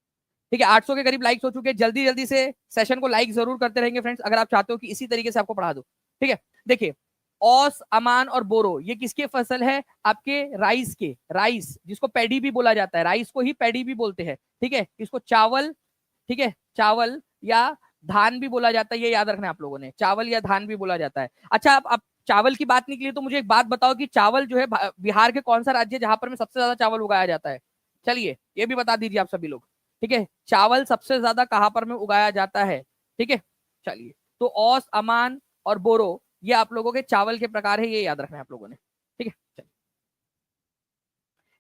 ठीक है। 800 के करीब लाइक्स हो चुके हैं, जल्दी जल्दी से सेशन को लाइक जरूर करते रहेंगे फ्रेंड्स, अगर आप चाहते हो कि इसी तरीके से आपको पढ़ा दो, ठीक है। देखिए, औस, अमान और बोरो, ये किसके फसल है? आपके राइस के, राइस जिसको पैडी भी बोला जाता है, राइस को ही पैडी भी बोलते हैं, ठीक है। इसको चावल, ठीक है, चावल या धान भी बोला जाता है, ये याद रखना है आप लोगों ने, चावल या धान भी बोला जाता है। अच्छा, आप चावल की बात निकली तो मुझे एक बात बताओ कि चावल जो है बिहार के कौन सा राज्य है जहां पर में सबसे ज्यादा चावल उगाया जाता है? चलिए ये भी बता दीजिए आप सभी लोग, ठीक है। चावल सबसे ज्यादा कहां पर में उगाया जाता है, ठीक है। चलिए, तो औस, अमान और बोरो, ये आप लोगों के चावल के प्रकार है, ये याद रखना है आप लोगों ने, ठीक है।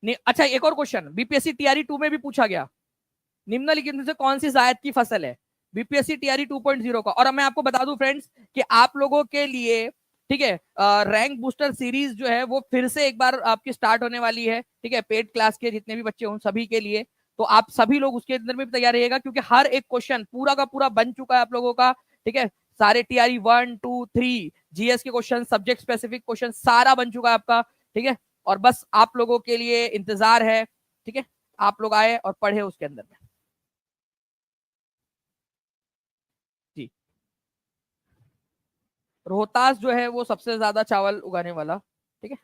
चलिए, अच्छा एक और क्वेश्चन बीपीएससी टीआरई 2 में भी पूछा गया, निम्नलिखित में से कौन सी जायद की फसल है? बीपीएससी टीआरई 2.0 का। और मैं आपको बता दूं फ्रेंड्स कि आप लोगों के लिए, ठीक है, रैंक बूस्टर सीरीज जो है वो फिर से एक बार आपकी स्टार्ट होने वाली है, ठीक है। पेड क्लास के जितने भी बच्चे उन सभी के लिए, तो आप सभी लोग उसके अंदर में भी तैयार रहिएगा, क्योंकि हर एक क्वेश्चन पूरा का पूरा बन चुका है आप लोगों का, ठीक है। सारे टीआरई 1, 2, 3 जीएस के क्वेश्चन, सब्जेक्ट स्पेसिफिक क्वेश्चन सारा बन चुका है आपका, ठीक है। और बस आप लोगों के लिए इंतजार है, ठीक है, आप लोग आए और पढ़े उसके अंदर में जी। रोहतास जो है वो सबसे ज्यादा चावल उगाने वाला, ठीक है,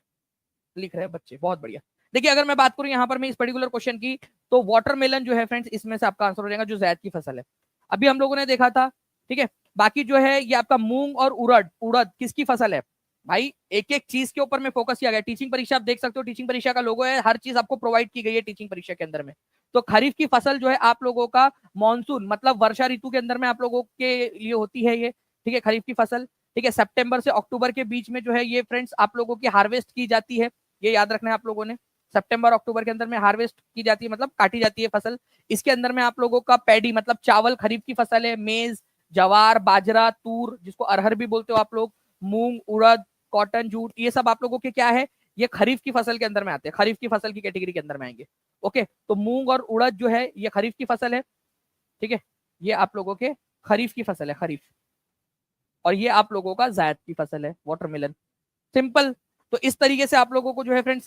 लिख रहे हैं बच्चे, बहुत बढ़िया। देखिए, अगर मैं बात करूं यहाँ पर मैं इस पर्टिकुलर क्वेश्चन की, तो वाटरमेलन जो है फ्रेंड्स इसमें से आपका आंसर हो जाएगा, जो जैद की फसल है, अभी हम लोगों ने देखा था, ठीक है। बाकी जो है ये आपका मूंग और उड़द, उड़द किसकी फसल है? भाई एक एक चीज के ऊपर में फोकस किया गया। टीचिंग परीक्षा आप देख सकते हो, टीचिंग परीक्षा का लोगो है, हर चीज आपको प्रोवाइड की गई है टीचिंग परीक्षा के अंदर में। तो खरीफ की फसल जो है आप लोगों का मानसून मतलब वर्षा ऋतु के अंदर में आप लोगों के लिए होती है ये, ठीक है, खरीफ की फसल, ठीक है। सितंबर से अक्टूबर के बीच में जो है ये फ्रेंड्स आप लोगों की हार्वेस्ट की जाती है, ये याद रखना है आप लोगों ने। सितंबर अक्टूबर के अंदर में हार्वेस्ट की जाती है, मतलब काटी जाती है फसल। इसके अंदर में आप लोगों का पैडी मतलब चावल खरीफ की फसल है, मेज, जवार, बाजरा, तूर जिसको अरहर भी बोलते हो आप लोग, मूंग, उड़द, कॉटन, जूट, ये सब आप लोगों के क्या है? ये खरीफ की फसल के अंदर में आते हैं, खरीफ की फसल की कैटेगरी के अंदर में आएंगे। ओके, तो मूंग और उड़द जो है ये खरीफ की फसल है, ठीक है। ये आप लोगों के खरीफ की फसल है, खरीफ। और ये आप लोगों का जायद की फसल है, वाटरमेलन। सिंपल। तो इस तरीके से आप लोगों को जो है फ्रेंड्स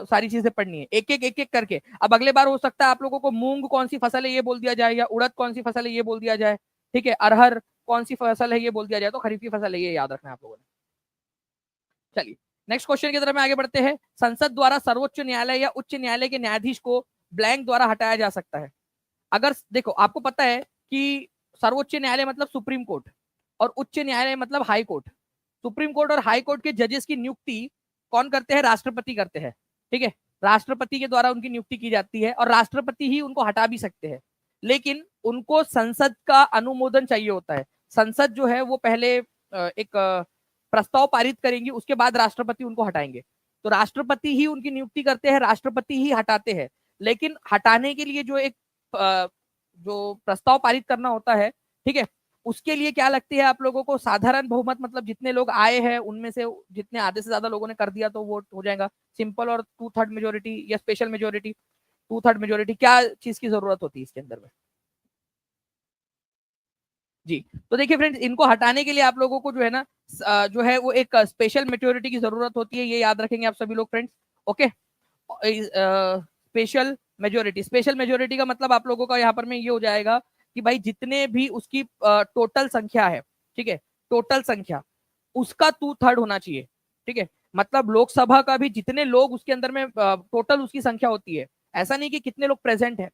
सारी चीजें पढ़नी है, एक एक करके। अब अगले बार हो सकता है आप लोगों को मूंग कौन सी फसल है ये बोल दिया जाए, या उड़द कौन सी फसल है ये बोल दिया जाए, ठीक है, अरहर कौन सी फसल है ये बोल दिया जाए, तो खरीफ की फसल है ये याद रखना है आप लोगों ने। चलिए, नेक्स्ट क्वेश्चन की तरफ में आगे बढ़ते हैं। संसद द्वारा सर्वोच्च न्यायालय या उच्च न्यायालय के न्यायाधीश को ब्लैंक द्वारा हटाया जा सकता है। अगर देखो, आपको पता है कि सर्वोच्च न्यायालय मतलब सुप्रीम कोर्ट, और उच्च न्यायालय मतलब हाई कोर्ट। सुप्रीम कोर्ट और हाई कोर्ट के जजेस की नियुक्ति कौन करते हैं? राष्ट्रपति करते हैं, ठीक है। राष्ट्रपति के द्वारा उनकी नियुक्ति की जाती है, और राष्ट्रपति ही उनको हटा भी सकते हैं, लेकिन उनको संसद का अनुमोदन चाहिए होता है। संसद जो है वो पहले एक प्रस्ताव पारित करेंगी, उसके बाद राष्ट्रपति उनको हटाएंगे। तो राष्ट्रपति ही उनकी नियुक्ति करते हैं, राष्ट्रपति ही हटाते हैं। लेकिन हटाने के लिए जो एक जो प्रस्ताव पारित करना होता है, ठीक है, उसके लिए क्या लगती है आप लोगों को? साधारण बहुमत, मतलब जितने लोग आए हैं उनमें से जितने आधे से ज्यादा लोगों ने कर दिया तो वोट हो जाएगा, सिंपल। और 2/3 मेजोरिटी या स्पेशल मेजोरिटी। 2/3 मेजोरिटी क्या चीज की जरूरत होती है इसके अंदर में? जी। तो देखिए फ्रेंड्स, इनको हटाने के लिए आप लोगों को जो है ना जो है वो एक स्पेशल मेजोरिटी की जरूरत होती है, ये याद रखेंगे आप सभी लोग friends. Okay, special majority, special majority का मतलब आप लोगों का यहाँ पर में ये हो जाएगा कि भाई जितने भी उसकी टोटल संख्या है, ठीक है, टोटल संख्या उसका 2/3 होना चाहिए, ठीक है। मतलब लोकसभा का भी जितने लोग उसके अंदर में टोटल उसकी संख्या होती है, ऐसा नहीं कि कितने लोग प्रेजेंट है,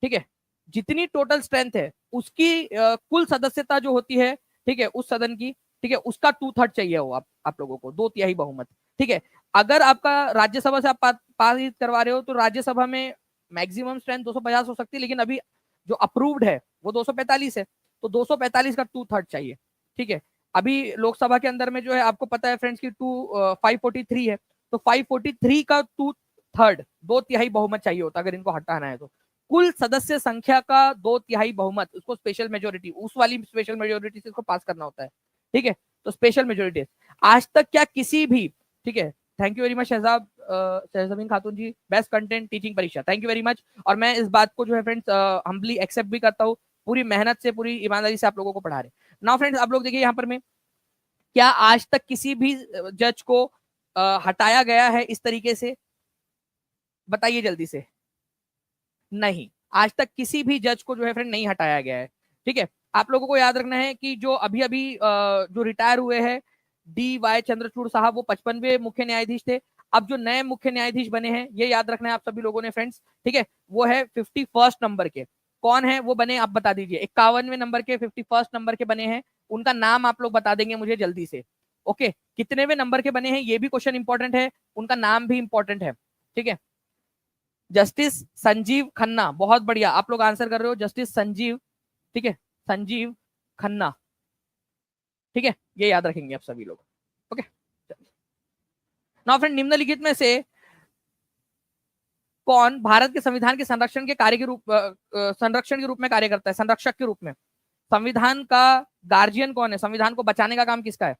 ठीक है, जितनी टोटल स्ट्रेंथ है उसकी कुल सदस्यता जो होती है, ठीक है, उस सदन की, ठीक है, उसका 2/3 चाहिए हो आप लोगों को, 2/3 बहुमत, ठीक है। अगर आपका राज्यसभा से आप पारित करवा रहे हो तो राज्यसभा में मैक्सिमम स्ट्रेंथ 250 हो सकती है, लेकिन अभी जो अप्रूव्ड है वो 245 है, तो 245 का 2/3 चाहिए, ठीक है। अभी लोकसभा के अंदर में जो है आपको पता है फ्रेंड्स की 543 है, तो 543 का 2/3, 2/3 बहुमत चाहिए होता अगर इनको हटाना है तो। कुल सदस्य संख्या का 2/3 बहुमत, उसको स्पेशल मेजोरिटी, उस वाली स्पेशल मेजोरिटी से इसको पास करना होता है, ठीक है। तो स्पेशल मेजोरिटी आज तक क्या किसी भी, ठीक है, thank you very much शहजाब शहजमीन Khatoon ji, best content teaching परीक्षा, थैंक यू वेरी मच। और मैं इस बात को जो है फ्रेंड्स हम्बली एक्सेप्ट भी करता हूँ, पूरी मेहनत से पूरी ईमानदारी से आप लोगों को पढ़ा रहे। नाउ फ्रेंड्स आप लोग देखिए यहाँ पर में, क्या आज तक किसी भी जज को हटाया गया है इस तरीके से, बताइए जल्दी से। नहीं, आज तक किसी भी जज को जो है फ्रेंड नहीं हटाया गया है, ठीक है। आप लोगों को याद रखना है कि जो अभी अभी जो रिटायर हुए हैं DY चंद्रचूड़ साहब, वो 55वें मुख्य न्यायाधीश थे। अब जो नए मुख्य न्यायाधीश बने हैं, ये याद रखना है आप सभी लोगों ने फ्रेंड्स, ठीक है, वो है 51st नंबर के। कौन है वो बने, आप बता दीजिए। 51वें नंबर के, 51st नंबर के बने हैं, उनका नाम आप लोग बता देंगे मुझे जल्दी से। ओके, कितनेवें नंबर के बने हैं ये भी क्वेश्चन इंपॉर्टेंट है, उनका नाम भी इंपॉर्टेंट है, ठीक है। जस्टिस संजीव खन्ना, बहुत बढ़िया, आप लोग आंसर कर रहे हो, जस्टिस संजीव, ठीक है, संजीव खन्ना, ठीक है, ये याद रखेंगे आप सभी लोग। ओके, नाउ फ्रेंड निम्नलिखित में से कौन भारत के संविधान के संरक्षण के कार्य के रूप संरक्षण के रूप में कार्य करता है, संरक्षक के रूप में? संविधान का गार्जियन कौन है, संविधान को बचाने का काम किसका है?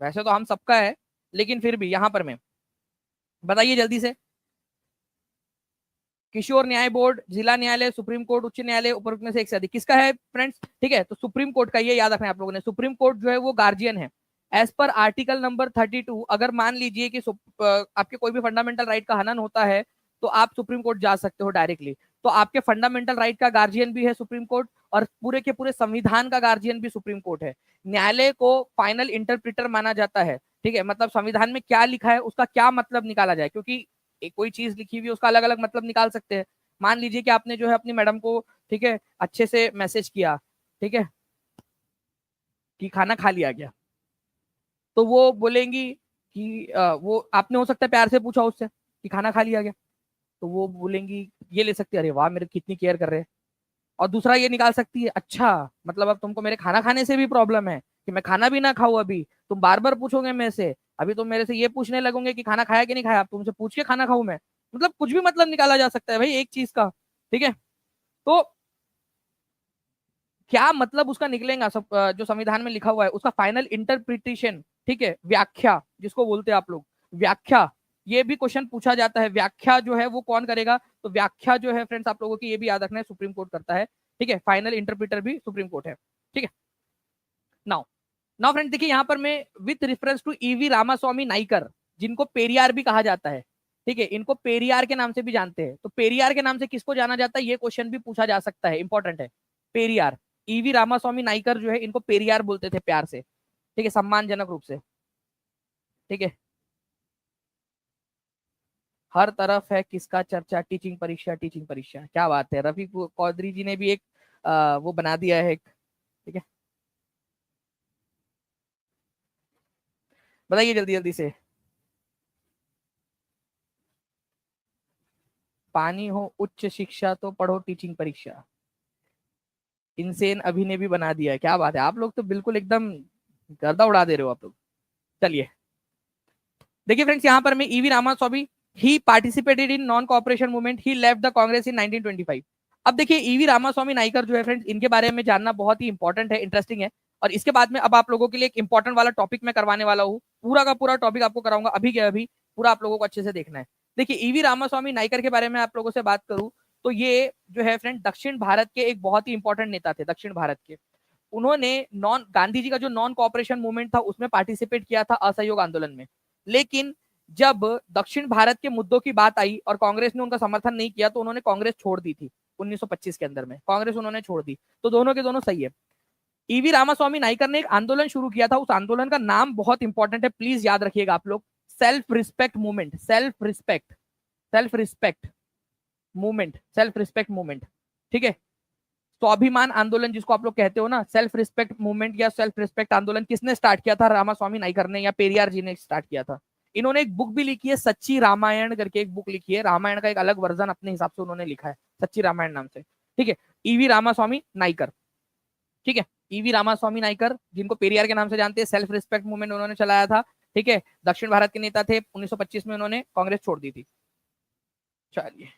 वैसे तो हम सबका है, लेकिन फिर भी यहां पर में बताइए जल्दी से। किशोर न्याय बोर्ड, जिला न्यायालय, सुप्रीम कोर्ट, उच्च न्यायालय, उपरोक्त में से एक से अधिक, किसका है फ्रेंड्स? ठीक है, तो सुप्रीम कोर्ट का, ये याद रखना है आप लोगों ने, सुप्रीम कोर्ट जो है वो गार्जियन है। एज पर आर्टिकल नंबर 32, अगर मान लीजिए कि आपके कोई भी फंडामेंटल राइट का हनन होता है तो आप सुप्रीम कोर्ट जा सकते हो डायरेक्टली। तो आपके फंडामेंटल राइट का गार्जियन भी है सुप्रीम कोर्ट, और पूरे के पूरे संविधान का गार्जियन भी सुप्रीम कोर्ट है। न्यायालय को फाइनल इंटरप्रिटर माना जाता है, ठीक है, मतलब संविधान में क्या लिखा है उसका क्या मतलब निकाला जाए, क्योंकि एक कोई चीज लिखी हुई उसका अलग अलग मतलब निकाल सकते हैं। मान लीजिए कि आपने जो है अपनी मैडम को, ठीक है, अच्छे से मैसेज किया, ठीक है, कि खाना खा लिया गया, तो वो बोलेंगी कि वो आपने हो सकता है प्यार से पूछा उससे कि खाना खा लिया गया, तो वो बोलेंगी, ये ले सकती है, अरे वाह मेरे कितनी केयर कर रहे हैं। और दूसरा ये निकाल सकती है, अच्छा मतलब अब तुमको मेरे खाना खाने से भी प्रॉब्लम है कि मैं खाना भी ना खाऊं, अभी तुम बार बार पूछोगे मेरे से, अभी तुम मेरे से ये पूछने लगोगे कि खाना खाया कि नहीं खाया, तुमसे पूछ के खाना खाऊं मैं, मतलब कुछ भी मतलब निकाला जा सकता है भाई एक चीज का, ठीक है। तो क्या मतलब उसका निकलेगा, सब जो संविधान में लिखा हुआ है उसका फाइनल इंटरप्रिटेशन, ठीक है, व्याख्या जिसको बोलते हैं आप लोग, व्याख्या, ये भी क्वेश्चन पूछा जाता है। व्याख्या जो है वो कौन करेगा, तो व्याख्या जो है फ्रेंड्स आप लोगों की, ये भी याद रखना है, सुप्रीम कोर्ट करता है, ठीक है, फाइनल इंटरप्रिटर भी सुप्रीम कोर्ट है, ठीक है। नाउ नाउ फ्रेंड देखिए यहाँ पर मैं with reference to EV Ramaswamy Naicker, जिनको पेरियार भी कहा जाता है, ठीक है, इनको पेरियार के नाम से भी जानते हैं, तो पेरियार के नाम से किसको जाना जाता है, ये क्वेश्चन भी पूछा जा सकता है, इंपॉर्टेंट है। पेरियार, ईवी रामास्वामी नाइकर जो है इनको पेरियार बोलते थे प्यार से, ठीक है, सम्मानजनक रूप से, ठीक है। हर तरफ है किसका चर्चा, टीचिंग परीक्षा, टीचिंग परीक्षा, क्या बात है, रफीक चौधरी जी ने भी एक वो बना दिया है एक, ठीक है, बताइए जल्दी जल्दी से। पानी हो उच्च शिक्षा तो पढ़ो टीचिंग परीक्षा, इनसेन अभी ने भी बना दिया है, क्या बात है, आप लोग तो बिल्कुल एकदम गर्दा उड़ा दे रहे हो आप लोग। चलिए देखिए फ्रेंड्स यहाँ पर मैं E V Ramaswamy, he participated in non cooperation movement, he left the Congress in 1925। अब देखिए ईवी रामास्वामी नाइकर जो है फ्रेंड्स, इनके बारे में जानना बहुत ही इंपॉर्टेंट है, इंटरेस्टिंग है। और इसके बाद में अब आप लोगों के लिए एक इंपॉर्टेंट वाला टॉपिक मैं करवाने वाला हूँ, पूरा का पूरा टॉपिक आपको कराऊंगा अभी के अभी, पूरा आप लोगों को अच्छे से देखना है। देखिए ईवी रामास्वामी नाइकर के बारे में आप लोगों से बात करूं तो ये जो है फ्रेंड दक्षिण भारत के एक बहुत ही इंपॉर्टेंट नेता थे, दक्षिण भारत के। उन्होंने नॉन गांधी जी का जो नॉन कॉपरेशन मूवमेंट था उसमें पार्टिसिपेट किया था, असहयोग आंदोलन में। लेकिन जब दक्षिण भारत के मुद्दों की बात आई और कांग्रेस ने उनका समर्थन नहीं किया तो उन्होंने कांग्रेस छोड़ दी थी 1925 के अंदर में, कांग्रेस उन्होंने छोड़ दी, तो दोनों के दोनों सही है। ईवी रामास्वामी नाइकर ने एक आंदोलन शुरू किया था, उस आंदोलन का नाम बहुत इंपॉर्टेंट है, प्लीज याद रखिएगा आप लोग, self respect movement, self respect, self respect movement, self respect movement, ठीक है। स्वाभिमान आंदोलन जिसको आप लोग कहते हो ना, सेल्फ रिस्पेक्ट मूवमेंट या सेल्फ रिस्पेक्ट आंदोलन किसने स्टार्ट किया था? रामास्वामी नाइकर ने या पेरियार जी ने स्टार्ट किया था। इन्होंने एक बुक भी लिखी है, सच्ची रामायण करके एक बुक लिखी है, रामायण का एक अलग वर्जन अपने हिसाब से उन्होंने लिखा है, सच्ची रामायण नाम से, ठीक है। ईवी रामास्वामी नाइकर, ठीक है, ईवी रामास्वामी नाइकर, जिनको पेरियार के नाम से जानते हैं, सेल्फ रिस्पेक्ट मूवमेंट उन्होंने चलाया था, ठीक है। दक्षिण भारत के नेता थे, 1925 में उन्होंने कांग्रेस छोड़ दी थी। चलिए,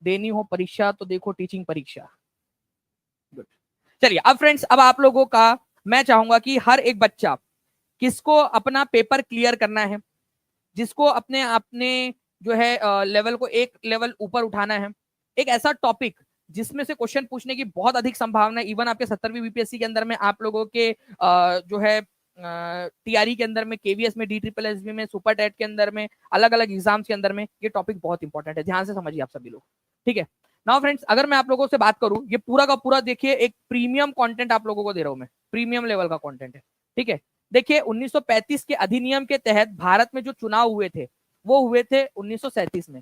देनी हो परीक्षा तो देखो टीचिंग परीक्षा, गुड। चलिए अब फ्रेंड्स, अब आप लोगों का मैं चाहूंगा कि हर एक बच्चा किसको अपना पेपर क्लियर करना है, जिसको अपने अपने जो है लेवल को एक लेवल ऊपर उठाना है, एक ऐसा टॉपिक जिसमें से क्वेश्चन पूछने की बहुत अधिक संभावना है। इवन आपके 70वीं बीपीएससी के अंदर में आप लोगों के जो है टीआरई के अंदर में, केवीएस में, डी ट्रिपल एसबी में, सुपर टेट के अंदर में, अलग अलग एग्जाम्स के अंदर में ये टॉपिक बहुत इंपॉर्टेंट है, ध्यान से समझिए आप सभी लोग, ठीक है। नाउ फ्रेंड्स, अगर मैं आप लोगों से बात करूं, ये पूरा का पूरा देखिए एक प्रीमियम कंटेंट आप लोगों को दे रहा हूं मैं, प्रीमियम लेवल का कंटेंट है, ठीक है। देखिए 1935 के अधिनियम के तहत भारत में जो चुनाव हुए थे वो हुए थे 1937 में।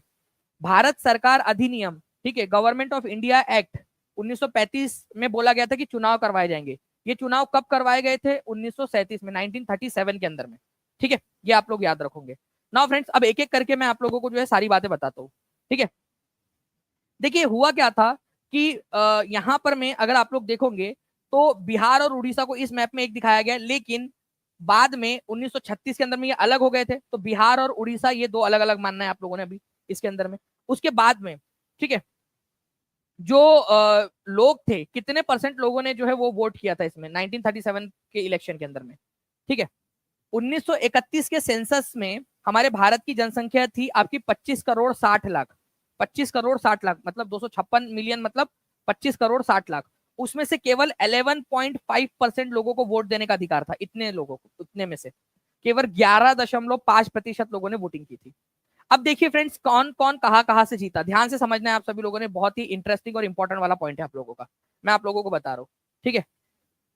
भारत सरकार अधिनियम, ठीक है, गवर्नमेंट ऑफ इंडिया एक्ट 1935 में बोला गया था कि चुनाव करवाए जाएंगे। ये चुनाव कब करवाए गए थे? 1937 में, 1937 के अंदर में, ठीक है। ये आप लोग याद रखोगे। नाउ फ्रेंड्स, अब एक एक करके मैं आप लोगों को जो है सारी बातें बताता हूँ, ठीक है। देखिए हुआ क्या था कि यहां पर में अगर आप लोग देखोगे तो बिहार और उड़ीसा को इस मैप में एक दिखाया गया, लेकिन बाद में 1936 के अंदर में ये अलग हो गए थे, तो बिहार और उड़ीसा ये दो अलग अलग मानना है आप लोगों ने अभी इसके अंदर में। उसके बाद में, ठीक है, जो लोग थे, कितने परसेंट लोगों ने जो है वो वोट किया था इसमें 1937 के इलेक्शन के अंदर में, ठीक है। 1931 के सेंसस में हमारे भारत की जनसंख्या थी आपकी 25 करोड़ 60 लाख, 25 करोड़ 60 लाख मतलब 256 मिलियन, मतलब 25 करोड़ 60 लाख। उसमें से केवल 11.5% लोगों को वोट देने का अधिकार था, इतने लोगों को, उतने में से केवल 11.5% लोगों ने वोटिंग की थी। अब देखिए फ्रेंड्स, कौन कौन कहां से जीता, ध्यान से समझना है आप सभी लोगों ने, बहुत ही इंटरेस्टिंग और इंपॉर्टेंट वाला पॉइंट है आप लोगों का, मैं आप लोगों को बता रहा हूं, ठीक है।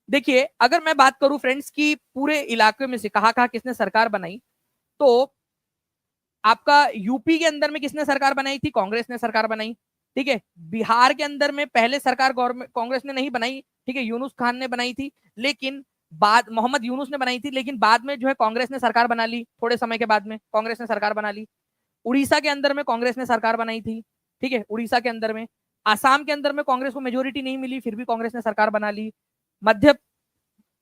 देखिए अगर मैं बात करूं फ्रेंड्स की पूरे इलाके में से कहां कहां किसने सरकार बनाई, तो आपका यूपी के अंदर में किसने सरकार बनाई थी? कांग्रेस ने सरकार बनाई, ठीक है। बिहार के अंदर में पहले सरकार गवर्नमेंट कांग्रेस ने नहीं बनाई, ठीक है, यूनुस खान ने बनाई थी, लेकिन बाद मोहम्मद यूनुस ने बनाई थी, लेकिन बाद में जो है कांग्रेस ने सरकार बना ली, थोड़े समय के बाद में कांग्रेस ने सरकार बना ली। उड़ीसा के अंदर में कांग्रेस ने सरकार बनाई थी, ठीक है, उड़ीसा के अंदर में। आसाम के अंदर में कांग्रेस को मेजोरिटी नहीं मिली, फिर भी कांग्रेस ने सरकार बना ली। मध्य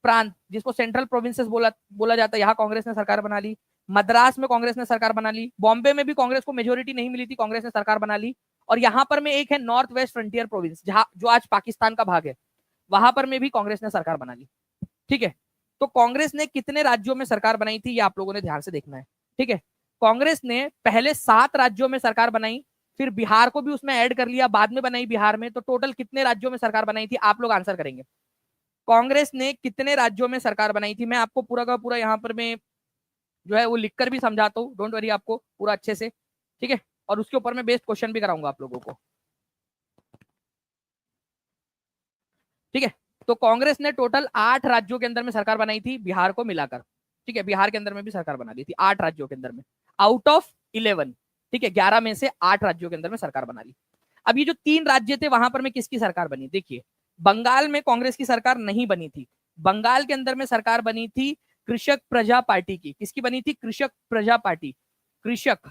प्रांत जिसको सेंट्रल प्रोविंसेस बोला जाता है, यहाँ कांग्रेस ने सरकार बना ली। मद्रास में कांग्रेस ने सरकार बना ली। बॉम्बे में भी कांग्रेस को मेजोरिटी नहीं मिली थी, कांग्रेस ने सरकार बना ली। और यहाँ पर में एक है नॉर्थ वेस्ट फ्रंटियर प्रोविंस, जहां जो आज पाकिस्तान का भाग है, वहां पर में भी कांग्रेस ने सरकार बना ली, ठीक है। तो कांग्रेस ने कितने राज्यों में सरकार बनाई थी ये आप लोगों ने ध्यान से देखना है, ठीक है। कांग्रेस ने पहले 7 राज्यों में सरकार बनाई, फिर बिहार को भी उसमें ऐड कर लिया, बाद में बनाई बिहार में, तो टोटल कितने राज्यों में सरकार बनाई थी आप लोग आंसर करेंगे। कांग्रेस ने कितने राज्यों में सरकार बनाई थी? मैं आपको पूरा का पूरा यहाँ पर मैं जो है वो लिखकर भी समझाता हूँ, डोंट वरी, आपको पूरा अच्छे से, ठीक है। और उसके ऊपर मैं बेस्ड क्वेश्चन भी कराऊंगा आप लोगों को, ठीक है। तो कांग्रेस ने टोटल 8 राज्यों के अंदर में सरकार बनाई थी, बिहार को मिलाकर, ठीक है। बिहार के अंदर में भी सरकार बना ली थी 8 राज्यों के अंदर में, आउट ऑफ 11, ठीक है, 11 में से 8 राज्यों के अंदर में सरकार बना ली। अब ये जो 3 राज्य थे वहां पर में किसकी सरकार बनी? देखिए बंगाल में कांग्रेस की सरकार नहीं बनी थी, बंगाल के अंदर में सरकार बनी थी कृषक प्रजा पार्टी की। किसकी बनी थी? कृषक प्रजा पार्टी, कृषक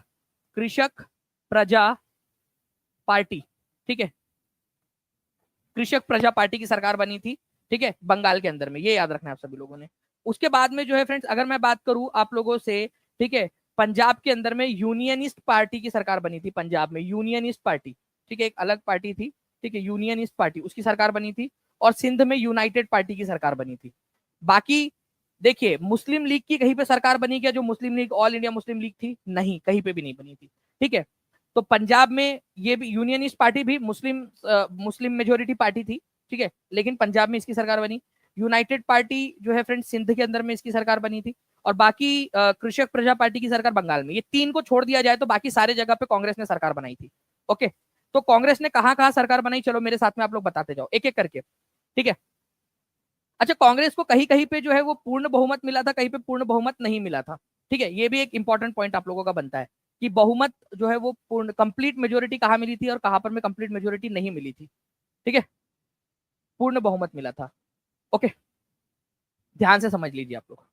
कृषक प्रजा पार्टी, ठीक है, कृषक प्रजा पार्टी की सरकार बनी थी, ठीक है, बंगाल के अंदर में, ये याद रखना है आप सभी लोगों ने। उसके बाद में जो है फ्रेंड्स, अगर मैं बात करूं आप लोगों से, ठीक है, पंजाब के अंदर में यूनियनिस्ट पार्टी की सरकार बनी थी, पंजाब में यूनियनिस्ट पार्टी, ठीक है, एक अलग पार्टी थी, ठीक है, यूनियनिस्ट पार्टी, उसकी सरकार बनी थी। और सिंध में यूनाइटेड पार्टी की सरकार बनी थी। बाकी देखिए मुस्लिम लीग की कहीं पे सरकार बनी क्या? जो Muslim League, all India Muslim League थी, नहीं, कहीं पे भी नहीं बनी थी, ठीक है। तो पंजाब में ये भी यूनियनिस्ट पार्टी भी मुस्लिम मेजोरिटी पार्टी थी, ठीक है, लेकिन पंजाब में इसकी सरकार बनी। यूनाइटेड पार्टी जो है फ्रेंड्स सिंध के अंदर में इसकी सरकार बनी थी। और बाकी कृषक प्रजा पार्टी की सरकार बंगाल में। ये 3 को छोड़ दिया जाए तो बाकी सारे जगह पे कांग्रेस ने सरकार बनाई थी, ओके। तो कांग्रेस ने कहां कहां सरकार बनाई, चलो मेरे साथ में आप लोग बताते जाओ एक एक करके, ठीक है। अच्छा, कांग्रेस को कहीं कहीं पे जो है वो पूर्ण बहुमत मिला था, कहीं पे पूर्ण बहुमत नहीं मिला था, ठीक है। ये भी एक इंपॉर्टेंट पॉइंट आप लोगों का बनता है कि बहुमत जो है वो पूर्ण कंप्लीट मेजोरिटी कहां मिली थी और कहां पर में कंप्लीट मेजोरिटी नहीं मिली थी, ठीक है। पूर्ण बहुमत मिला था, ओके। ध्यान से समझ लीजिए आप लोग।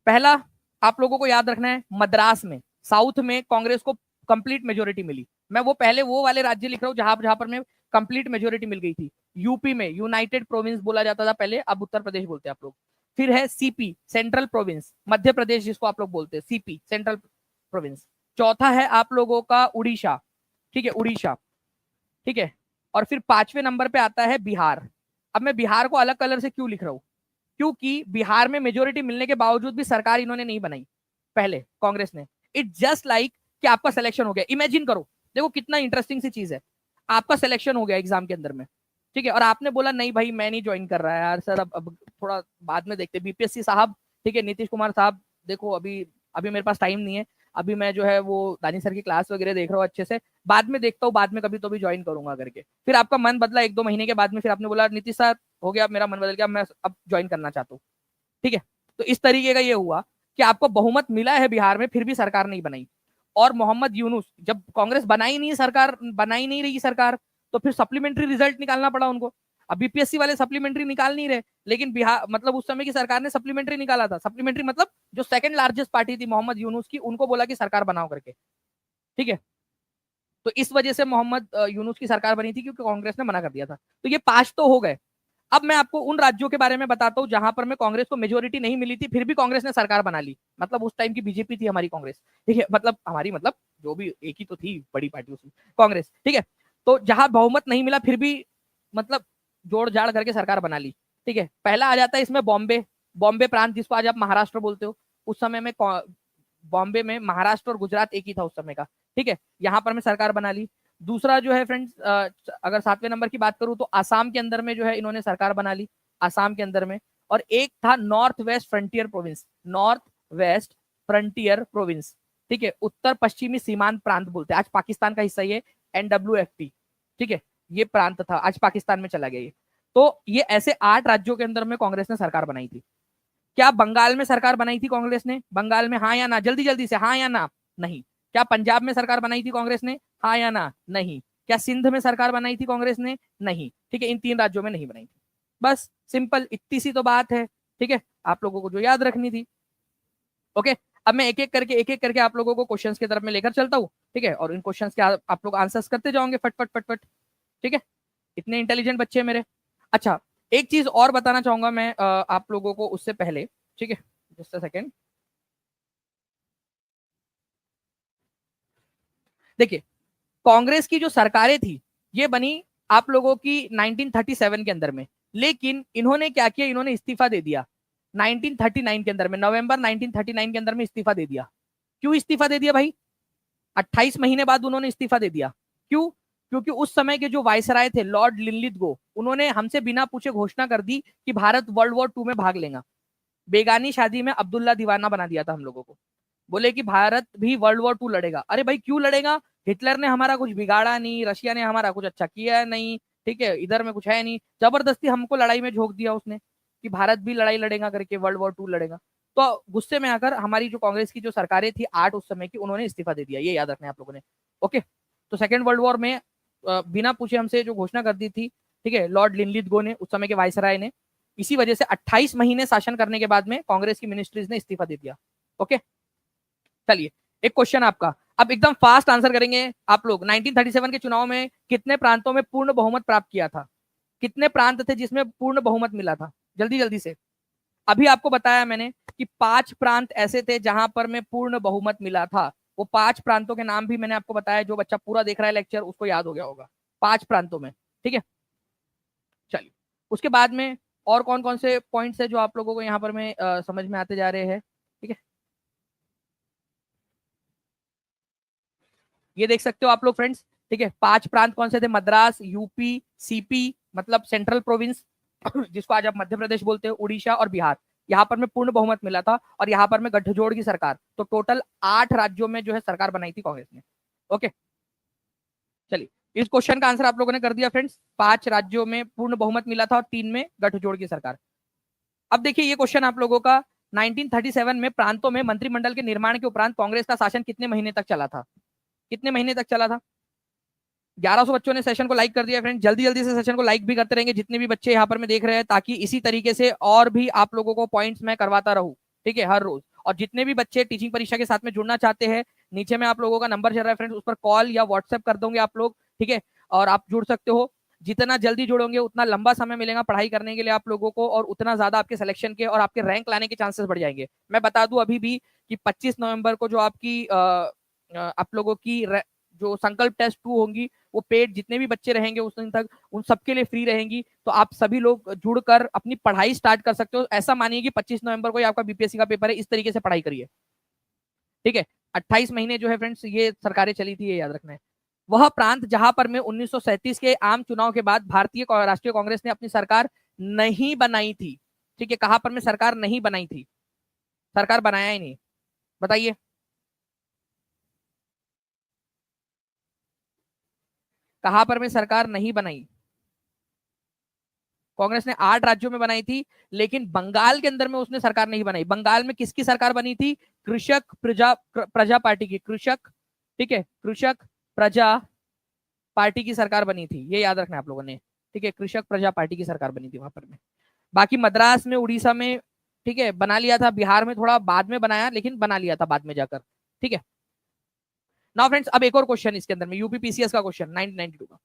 पहला आप लोगों को याद रखना है, मद्रास में साउथ में कांग्रेस को कंप्लीट मेजोरिटी मिली। मैं वो पहले वो वाले राज्य लिख रहा हूं जहां जहां पर में कंप्लीट मेजोरिटी मिल गई थी। यूपी में यूनाइटेड प्रोविंस बोला जाता था पहले, अब उत्तर प्रदेश बोलते हैं आप लोग। फिर है CP central province, Madhya Pradesh जिसको आप लोग बोलते हैं सीपी सेंट्रल प्रोविंस। चौथा है आप लोगों का उड़ीसा, ठीक है, उड़ीसा, ठीक है। और फिर पांचवें नंबर पे आता है बिहार। अब मैं बिहार को अलग कलर से क्यों लिख रहा हूं, क्योंकि बिहार में मेजोरिटी मिलने के बावजूद भी सरकार इन्होंने नहीं बनाई पहले कांग्रेस ने। इट जस्ट लाइक कि आपका सिलेक्शन हो गया, इमेजिन करो, देखो कितना इंटरेस्टिंग सी चीज है। आपका सिलेक्शन हो गया एग्जाम के अंदर में, ठीक है, और आपने बोला नहीं भाई मैं नहीं ज्वाइन कर रहा है यार सर, अब थोड़ा बाद में देखते, बीपीएससी साहब, ठीक है, नीतीश कुमार साहब, देखो अभी अभी मेरे पास टाइम नहीं है, अभी मैं जो है वो दानी सर की क्लास वगैरह देख रहा हूँ अच्छे से, बाद में देखता हूँ, बाद में कभी तो भी ज्वाइन करूंगा करके। फिर आपका मन बदला एक दो महीने के बाद में, फिर आपने बोला नीतीश सर हो गया, मेरा मन बदल गया, मैं अब ज्वाइन करना चाहता हूँ, ठीक है। तो इस तरीके का ये हुआ कि आपको बहुमत मिला है बिहार में, फिर भी सरकार नहीं बनाई। और मोहम्मद यूनुस, जब कांग्रेस बनाई नहीं सरकार, बनाई नहीं रही सरकार, तो फिर सप्लीमेंट्री रिजल्ट निकालना पड़ा उनको। अब बीपीएससी वाले सप्लीमेंट्री निकाल नहीं रहे, लेकिन बिहार मतलब उस समय की सरकार ने सप्लीमेंट्री निकाला था। सप्लीमेंट्री मतलब जो सेकंड लार्जेस्ट पार्टी थी मोहम्मद यूनुस की, उनको बोला कि सरकार बनाओ करके, ठीक है। तो इस वजह से मोहम्मद यूनुस की सरकार बनी थी, क्योंकि कांग्रेस ने मना कर दिया था। तो ये 5 तो हो गए। अब मैं आपको उन राज्यों के बारे में बताता हूं जहां पर में कांग्रेस को मेजोरिटी नहीं मिली थी, फिर भी कांग्रेस ने सरकार बना ली। मतलब उस टाइम की बीजेपी थी हमारी कांग्रेस, ठीक है, मतलब हमारी मतलब जो भी एक ही तो थी बड़ी पार्टी उसमें कांग्रेस, ठीक है। तो जहां बहुमत नहीं मिला फिर भी मतलब जोड़ जाड़ करके सरकार बना ली, ठीक है। पहला आ जाता है इसमें बॉम्बे, बॉम्बे प्रांत जिसको आज आप महाराष्ट्र बोलते हो। उस समय में बॉम्बे में महाराष्ट्र और गुजरात एक ही था उस समय का, ठीक है, यहाँ पर मैं सरकार बना ली। दूसरा जो है फ्रेंड्स, अगर 7वें नंबर की बात करूं तो आसाम के अंदर में जो है इन्होंने सरकार बना ली, आसाम के अंदर में। और एक था north west frontier province, north west frontier province, ठीक है, उत्तर पश्चिमी सीमांत प्रांत बोलते हैं, आज पाकिस्तान का हिस्सा ये NWFT, ठीक है, ये प्रांत था, आज पाकिस्तान में चला गया ये। तो ये ऐसे 8 राज्यों के अंदर में कांग्रेस ने सरकार बनाई थी। क्या बंगाल में सरकार बनाई थी कांग्रेस ने, बंगाल में हाँ या ना, जल्दी जल्दी से हाँ या ना। नहीं। क्या पंजाब में सरकार बनाई थी कांग्रेस ने, हाँ या ना। नहीं। क्या सिंध में सरकार बनाई थी कांग्रेस ने, नहीं, ठीक है, इन 3 राज्यों में नहीं बनाई थी। बस सिंपल इतनी सी तो बात है, ठीक है, आप लोगों को जो याद रखनी थी, ओके। अब मैं एक एक करके आप लोगों को क्वेश्चंस की तरफ में लेकर चलता हूँ, ठीक है, और इन क्वेश्चंस के आप लोग आंसर्स करते जाओगे फट फट फट फट, ठीक है। इतने इंटेलिजेंट बच्चे हैं मेरे। अच्छा, एक चीज और बताना चाहूंगा मैं आप लोगों को उससे पहले, ठीक है, जस्ट अ सेकेंड। देखिए, कांग्रेस की जो सरकारें थी ये बनी आप लोगों की 1937 के अंदर में, लेकिन इन्होंने क्या किया, इन्होंने इस्तीफा दे दिया 1939 के अंदर में, नवंबर 1939 के अंदर में इस्तीफा दे दिया। क्यों इस्तीफा दे दिया भाई, 28 महीने बाद उन्होंने इस्तीफा दे दिया। क्यों, क्योंकि उस समय के जो वायसराय थे लॉर्ड लिनलिथगो, उन्होंने हमसे बिना पूछे घोषणा कर दी कि भारत वर्ल्ड वॉर 2 में भाग लेगा। बेगानी शादी में अब्दुल्ला दीवाना बना दिया था हम लोगों को, बोले कि भारत भी वर्ल्ड वॉर 2 लड़ेगा। अरे भाई क्यों लड़ेगा, हिटलर ने हमारा कुछ बिगाड़ा नहीं, रशिया ने हमारा कुछ अच्छा किया नहीं, ठीक है, इधर में कुछ है नहीं, जबरदस्ती हमको लड़ाई में झोंक दिया उसने कि भारत भी लड़ाई लड़ेगा करके, वर्ल्ड वॉर 2 लड़ेगा। तो गुस्से में आकर हमारी जो कांग्रेस की जो सरकारें थी 8 उस समय की, उन्होंने इस्तीफा दे दिया, ये याद रखना है आप लोगों ने, ओके। तो सेकेंड वर्ल्ड वॉर में बिना पूछे हमसे जो घोषणा कर दी थी, ठीक है, लॉर्ड लिनलिथगो ने, उस समय के वायसराय ने, इसी वजह से 28 महीने शासन करने के बाद में कांग्रेस की मिनिस्ट्रीज ने इस्तीफा दे दिया, ओके। चलिए, एक क्वेश्चन आपका, अब एकदम फास्ट आंसर करेंगे आप लोग। 1937 के चुनाव में कितने प्रांतों में पूर्ण बहुमत प्राप्त किया था, कितने प्रांत थे जिसमें पूर्ण बहुमत मिला था, जल्दी जल्दी से। अभी आपको बताया मैंने कि 5 प्रांत ऐसे थे जहां पर में पूर्ण बहुमत मिला था। वो 5 प्रांतों के नाम भी मैंने आपको बताया, जो बच्चा पूरा देख रहा है लेक्चर उसको याद हो गया होगा, 5 प्रांतों में, ठीक है। चलिए, उसके बाद में और कौन कौन से पॉइंट्स है जो आप लोगों को यहाँ पर में समझ में आते जा रहे हैं, ठीक है। ये देख सकते हो आप लोग फ्रेंड्स, ठीक है, 5 प्रांत कौन से थे, मद्रास, यूपी, सीपी मतलब सेंट्रल प्रोविंस जिसको आज आप मध्य प्रदेश बोलते हो, उड़ीसा और बिहार। यहाँ पर में पूर्ण बहुमत मिला था, और यहाँ पर में गठजोड़ की सरकार, तो टोटल 8 राज्यों में जो है सरकार बनाई थी कांग्रेस ने, ओके। चलिए, इस क्वेश्चन का आंसर आप लोगों ने कर दिया फ्रेंड्स। 5 राज्यों में पूर्ण बहुमत मिला था और 3 में गठजोड़ की सरकार। अब देखिए ये क्वेश्चन आप लोगों का, 1937 में प्रांतों में मंत्रिमंडल के निर्माण के उपरांत कांग्रेस का शासन कितने महीने तक चला था? कितने महीने तक चला था? 1100 बच्चों ने सेशन को लाइक कर दिया फ्रेंड। जल्दी जल्दी से सेशन को लाइक भी करते रहेंगे जितने भी बच्चे यहाँ पर मैं देख रहे हैं, ताकि इसी तरीके से और भी आप लोगों को पॉइंट्स मैं करवाता रहूं, ठीक है, हर रोज। और जितने भी बच्चे टीचिंग परीक्षा के साथ में जुड़ना चाहते हैं, नीचे में आप लोगों का नंबर चल रहा है फ्रेंड्स, उस पर कॉल या व्हाट्सएप कर दोगे आप लोग, ठीक है, और आप जुड़ सकते हो। जितना जल्दी जुड़ोगे उतना लंबा समय मिलेगा पढ़ाई करने के लिए आप लोगों को, और उतना ज्यादा आपके सिलेक्शन के और आपके रैंक लाने के चांसेस बढ़ जाएंगे। मैं बता दूं अभी भी कि 25 नवंबर को जो आपकी आप लोगों की जो संकल्प टेस्ट 2 होंगी, वो पेड जितने भी बच्चे रहेंगे उस दिन तक उन सबके लिए फ्री रहेंगी। तो आप सभी लोग जुड़कर अपनी पढ़ाई स्टार्ट कर सकते हो। ऐसा मानिए कि 25 नवंबर को ही आपका बीपीएससी का पेपर है, इस तरीके से पढ़ाई करिए, ठीक है। 28 महीने जो है फ्रेंड्स ये सरकारें चली थी, ये याद रखना है। वह प्रांत जहां पर में 1937 के आम चुनाव के बाद भारतीय राष्ट्रीय कांग्रेस ने अपनी सरकार नहीं बनाई थी, ठीक है, कहां पर में सरकार नहीं बनाई थी? सरकार बनाया ही नहीं, बताइए। कहां पर में सरकार नहीं बनाई? कांग्रेस ने 8 राज्यों में बनाई थी, लेकिन बंगाल के अंदर में उसने सरकार नहीं बनाई। बंगाल में किसकी सरकार बनी थी? कृषक प्रजा पार्टी की, कृषक, ठीक है, कृषक प्रजा पार्टी की सरकार बनी थी, ये याद रखना आप लोगों ने, ठीक है, कृषक प्रजा पार्टी की सरकार बनी थी वहां पर में। बाकी मद्रास में, उड़ीसा में, ठीक है, बना लिया था। बिहार में थोड़ा बाद में बनाया, लेकिन बना लिया था बाद में जाकर, ठीक है। नाउ फ्रेंड्स, अब एक और क्वेश्चन इसके अंदर में, यूपीपीसीएस का क्वेश्चन 1992 का।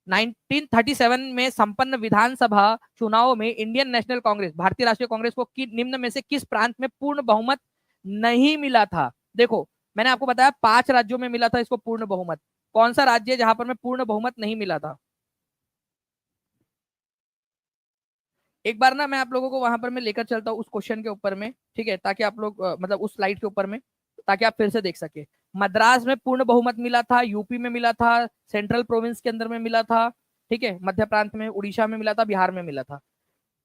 1937 में संपन्न विधानसभा चुनाव में इंडियन नेशनल कांग्रेस, भारतीय राष्ट्रीय कांग्रेस को निम्न में से किस प्रांत में पूर्ण बहुमत नहीं मिला था? देखो मैंने आपको बताया 5 राज्यों में मिला था इसको पूर्ण बहुमत। कौन सा राज्य है जहां पर में पूर्ण बहुमत नहीं मिला था? एक बार ना मैं आप लोगों को वहां पर मैं लेकर चलता हूँ उस क्वेश्चन के ऊपर में, ठीक है, ताकि आप लोग मतलब उस स्लाइड के ऊपर में, ताकि आप फिर से देख सके। मद्रास में पूर्ण बहुमत मिला था, यूपी में मिला था, सेंट्रल प्रोविंस के अंदर में मिला था, ठीक है, मध्य प्रांत में, उड़ीसा में मिला था, बिहार में मिला था।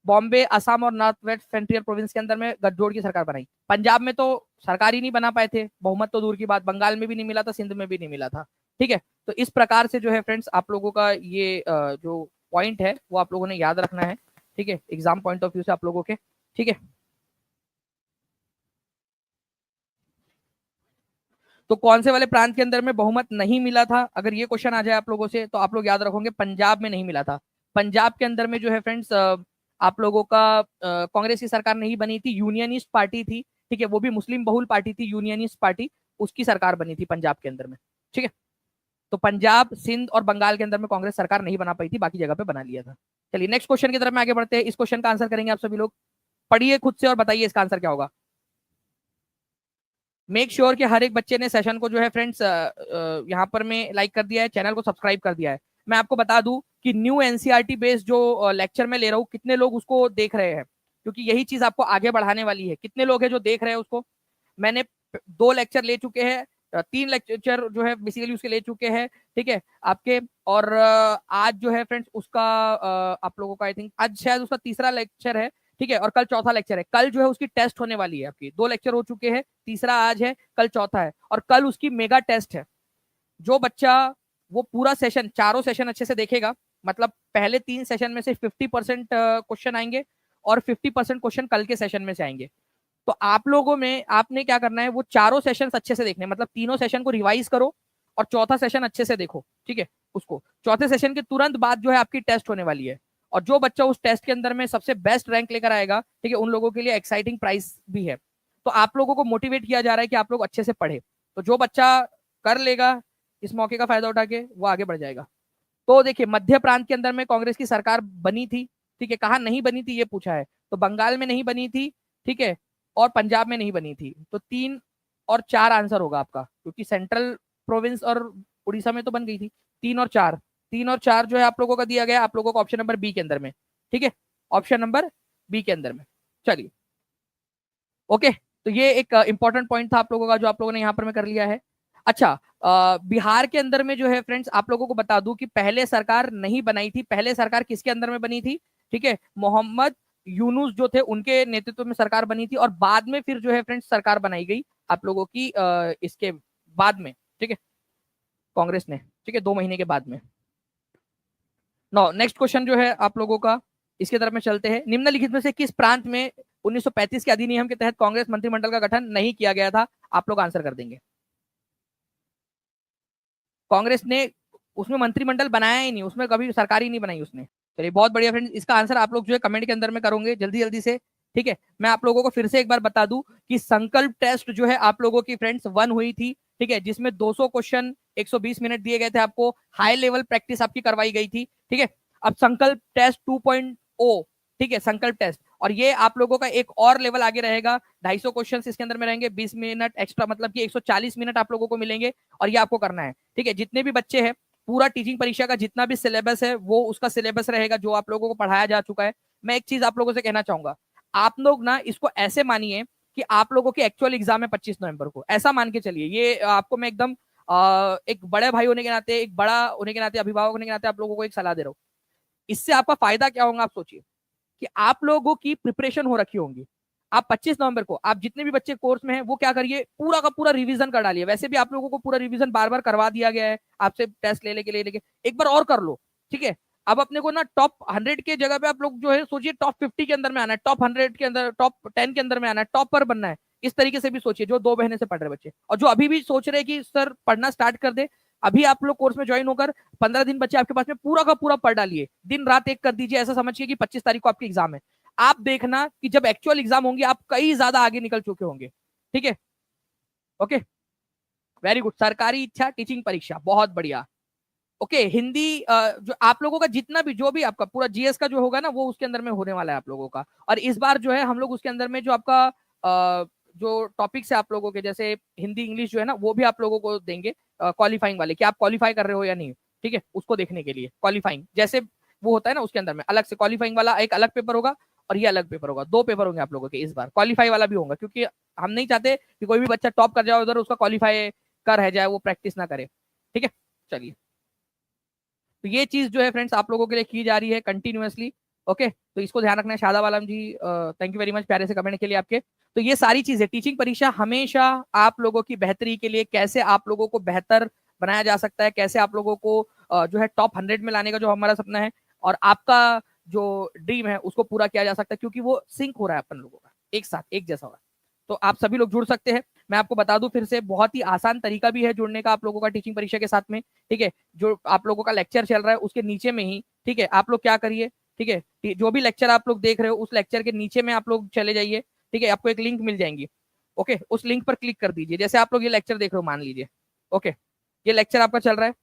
बॉम्बे, असम और नॉर्थ वेस्ट फ्रंटियर प्रोविंस के अंदर में गठजोड़ की सरकार बनाई। पंजाब में तो सरकार ही नहीं बना पाए थे, बहुमत तो दूर की बात, बंगाल में भी नहीं मिला था, सिंध में भी नहीं मिला था, ठीक है। तो इस प्रकार से जो है फ्रेंड्स आप लोगों का ये जो पॉइंट है वो आप लोगों ने याद रखना है, ठीक है, एग्जाम पॉइंट ऑफ व्यू से आप लोगों के, ठीक है। तो कौन से वाले प्रांत के अंदर में बहुमत नहीं मिला था, अगर ये क्वेश्चन आ जाए आप लोगों से, तो आप लोग याद रखोगे पंजाब में नहीं मिला था। पंजाब के अंदर में जो है फ्रेंड्स आप लोगों का कांग्रेस की सरकार नहीं बनी थी, यूनियनिस्ट पार्टी थी, ठीक है, वो भी मुस्लिम बहुल पार्टी थी, यूनियनिस्ट पार्टी, उसकी सरकार बनी थी पंजाब के अंदर में, ठीक है। तो पंजाब, सिंध और बंगाल के अंदर में कांग्रेस सरकार नहीं बना पाई थी, बाकी जगह पे बना लिया था। चलिए नेक्स्ट क्वेश्चन की तरफ में आगे बढ़ते हैं। इस क्वेश्चन का आंसर करेंगे आप सभी लोग, पढ़िए खुद से और बताइए इसका आंसर क्या होगा। मेक श्योर कि हर एक बच्चे ने सेशन को जो है फ्रेंड्स यहाँ पर में लाइक कर दिया है, चैनल को सब्सक्राइब कर दिया है। मैं आपको बता दूं कि न्यू एनसीईआरटी बेस्ड जो लेक्चर में ले रहा हूँ, कितने लोग उसको देख रहे हैं, क्योंकि यही चीज आपको आगे बढ़ाने वाली है। कितने लोग हैं जो देख रहे हैं उसको? मैंने 2 लेक्चर ले चुके हैं, 3 लेक्चर जो है बेसिकली उसके ले चुके हैं, ठीक है आपके। और आज जो है फ्रेंड्स उसका आप लोगों का आई थिंक आज शायद उसका तीसरा लेक्चर है, ठीक है, और कल चौथा लेक्चर है। कल जो है उसकी टेस्ट होने वाली है, आपकी 2 लेक्चर हो चुके हैं, तीसरा आज है, कल चौथा है, और कल उसकी मेगा टेस्ट है। जो बच्चा वो पूरा सेशन, चारों सेशन अच्छे से देखेगा, मतलब पहले 3 सेशन में से 50% क्वेश्चन आएंगे और 50% क्वेश्चन कल के सेशन में से आएंगे। तो आप लोगों में आपने क्या करना है, वो चारों सेशन अच्छे से देखने, मतलब तीनों सेशन को रिवाइज करो और चौथा सेशन अच्छे से देखो, ठीक है। उसको चौथे सेशन के तुरंत बाद जो है आपकी टेस्ट होने वाली है, और जो बच्चा उस टेस्ट के अंदर में सबसे बेस्ट रैंक लेकर आएगा, ठीक है, उन लोगों के लिए एक्साइटिंग प्राइस भी है। तो आप लोगों को मोटिवेट किया जा रहा है कि आप लोग अच्छे से पढ़े। तो जो बच्चा कर लेगा इस मौके का फायदा उठा के, वो आगे बढ़ जाएगा। तो देखिए मध्य प्रांत के अंदर में कांग्रेस की सरकार बनी थी, ठीक है, कहा नहीं बनी थी ये पूछा है, तो बंगाल में नहीं बनी थी, ठीक है, और पंजाब में नहीं बनी थी। तो 3 और 4 आंसर होगा आपका, क्योंकि सेंट्रल प्रोविंस और उड़ीसा में तो बन गई थी। 3 और 4, 3 और 4 जो है आप लोगों का दिया गया, आप लोगों को ऑप्शन नंबर बी के अंदर में, ठीक है, ऑप्शन नंबर बी के अंदर में। चलिए ओके, तो ये एक इंपॉर्टेंट पॉइंट था आप लोगों का जो आप लोगों ने यहाँ पर में कर लिया है। अच्छा, बिहार के अंदर में जो है फ्रेंड्स आप लोगों को बता दूं कि पहले सरकार नहीं बनाई थी। पहले सरकार किसके अंदर में बनी थी? ठीक है, मोहम्मद यूनुस जो थे उनके नेतृत्व में सरकार बनी थी, और बाद में फिर जो है फ्रेंड्स सरकार बनाई गई आप लोगों की इसके बाद में, ठीक है, कांग्रेस ने। ठीक है, 2 महीने के बाद में। नो, नेक्स्ट क्वेश्चन जो है आप लोगों का, इसके तरफ में चलते हैं। निम्नलिखित में से किस प्रांत में 1935 के अधिनियम के तहत कांग्रेस मंत्रिमंडल का गठन नहीं किया गया था? आप लोग आंसर कर देंगे। कांग्रेस ने उसमें मंत्रिमंडल बनाया ही नहीं, उसमें कभी सरकार ही नहीं बनाई उसने। चलिए, बहुत बढ़िया फ्रेंड्स, इसका आंसर आप लोग जो है कमेंट के अंदर में करोगे जल्दी जल्दी से। ठीक है, मैं आप लोगों को फिर से एक बार बता दूं कि संकल्प टेस्ट जो है आप लोगों की फ्रेंड्स 1 हुई थी। ठीक है, जिसमें 200 क्वेश्चन 120 मिनट दिए गए थे आपको, हाई लेवल प्रैक्टिस आपकी करवाई गई थी। ठीक है, अब संकल्प टेस्ट 2.0, ठीक है, संकल्प टेस्ट, और ये आप लोगों का एक और लेवल आगे रहेगा। 250 क्वेश्चन इसके अंदर में रहेंगे, 20 मिनट एक्स्ट्रा, मतलब कि 140 मिनट आप लोगों को मिलेंगे, और ये आपको करना है। ठीक है, जितने भी बच्चे हैं, पूरा टीचिंग परीक्षा का जितना भी सिलेबस है वो उसका सिलेबस रहेगा जो आप लोगों को पढ़ाया जा चुका है। मैं एक चीज आप लोगों से कहना चाहूंगा, आप लोग ना इसको ऐसे मानिए कि आप लोगों की एक्चुअल एग्जाम है 25 नवंबर को, ऐसा मान के चलिए। ये आपको मैं एकदम एक बड़े भाई होने के नाते, एक बड़ा होने के नाते, अभिभावक होने के नाते आप लोगों को एक सलाह दे रहा हूँ। इससे आपका फायदा क्या होगा, आप सोचिए कि आप लोगों की प्रिपरेशन हो रखी होंगी। आप 25 नवंबर को आप जितने भी बच्चे कोर्स में हैं वो क्या करिए, पूरा का पूरा रिवीजन कर डालिए। वैसे भी आप लोगों को पूरा रिवीजन बार बार करवा दिया गया है, आपसे टेस्ट ले लेके एक बार और कर लो। ठीक है, अब अपने को ना टॉप 100 के जगह पे आप लोग जो है सोचिए टॉप 50 के अंदर में आना है, टॉप 100 के अंदर, टॉप 10 के अंदर में आना है, टॉप पर बनना है। इस तरीके से भी सोचिए, जो 2 महीने से पढ़ रहे बच्चे, और जो अभी भी सोच रहे कि सर पढ़ना स्टार्ट कर दे, अभी आप लोग कोर्स में ज्वाइन होकर 15 दिन बच्चे आपके पास में पूरा का पूरा पढ़ डालिए, दिन रात एक कर दीजिए। ऐसा समझिए कि 25 तारीख को आपकी एग्जाम है। आप देखना कि जब एक्चुअल एग्जाम होंगे आप कई ज्यादा आगे निकल चुके होंगे। ठीक है, ओके, वेरी गुड। सरकारी इच्छा टीचिंग परीक्षा, बहुत बढ़िया। ओके, हिंदी जो आप लोगों का जितना भी, जो भी आपका पूरा जीएस का जो होगा ना, वो उसके अंदर में होने वाला है आप लोगों का। और इस बार जो है हम लोग उसके अंदर में जो आपका जो टॉपिक्स है आप लोगों के, जैसे हिंदी इंग्लिश जो है ना, वो भी आप लोगों को देंगे क्वालिफाइंग वाले, कि आप क्वालिफाई कर रहे हो या नहीं। ठीक है, उसको देखने के लिए क्वालिफाइंग जैसे वो होता है ना, उसके अंदर में अलग से क्वालिफाइंग वाला एक अलग पेपर होगा, और ये अलग पेपर होगा। 2 पेपर होंगे आप लोगों के इस बार, क्वालिफाई वाला भी होगा, क्योंकि हम नहीं चाहते कि कोई भी बच्चा टॉप कर जाए उधर, उसका क्वालिफाई कर रह जाए, वो प्रैक्टिस ना करे। ठीक है, चलिए, तो ये चीज जो है फ्रेंड्स आप लोगों के लिए की जा रही है कंटिन्यूअसली। ओके, तो इसको ध्यान रखना है। शादाब आलम जी, थैंक यू वेरी मच प्यारे से कमेंट के लिए आपके। तो ये सारी चीजें, टीचिंग परीक्षा हमेशा आप लोगों की बेहतरी के लिए, कैसे आप लोगों को बेहतर बनाया जा सकता है, कैसे आप लोगों को जो है टॉप 100 में लाने का जो हमारा सपना है, और आपका जो ड्रीम है उसको पूरा किया जा सकता है, क्योंकि वो सिंक हो रहा है अपन लोगों का, एक साथ एक जैसा हो रहा है। तो आप सभी लोग जुड़ सकते हैं। मैं आपको बता दूं फिर से, बहुत ही आसान तरीका भी है जुड़ने का आप लोगों का टीचिंग परीक्षा के साथ में। ठीक है, जो आप लोगों का लेक्चर चल रहा है उसके नीचे में ही, ठीक है, आप लोग क्या करिए, ठीक है, जो भी लेक्चर आप लोग देख रहे हो उस लेक्चर के नीचे में आप लोग चले जाइए। ठीक है, आपको एक लिंक मिल जाएंगी। ओके, उस लिंक पर क्लिक कर दीजिए। जैसे आप लोग ये लेक्चर देख रहे हो मान लीजिए, ओके, ये लेक्चर आपका चल रहा है।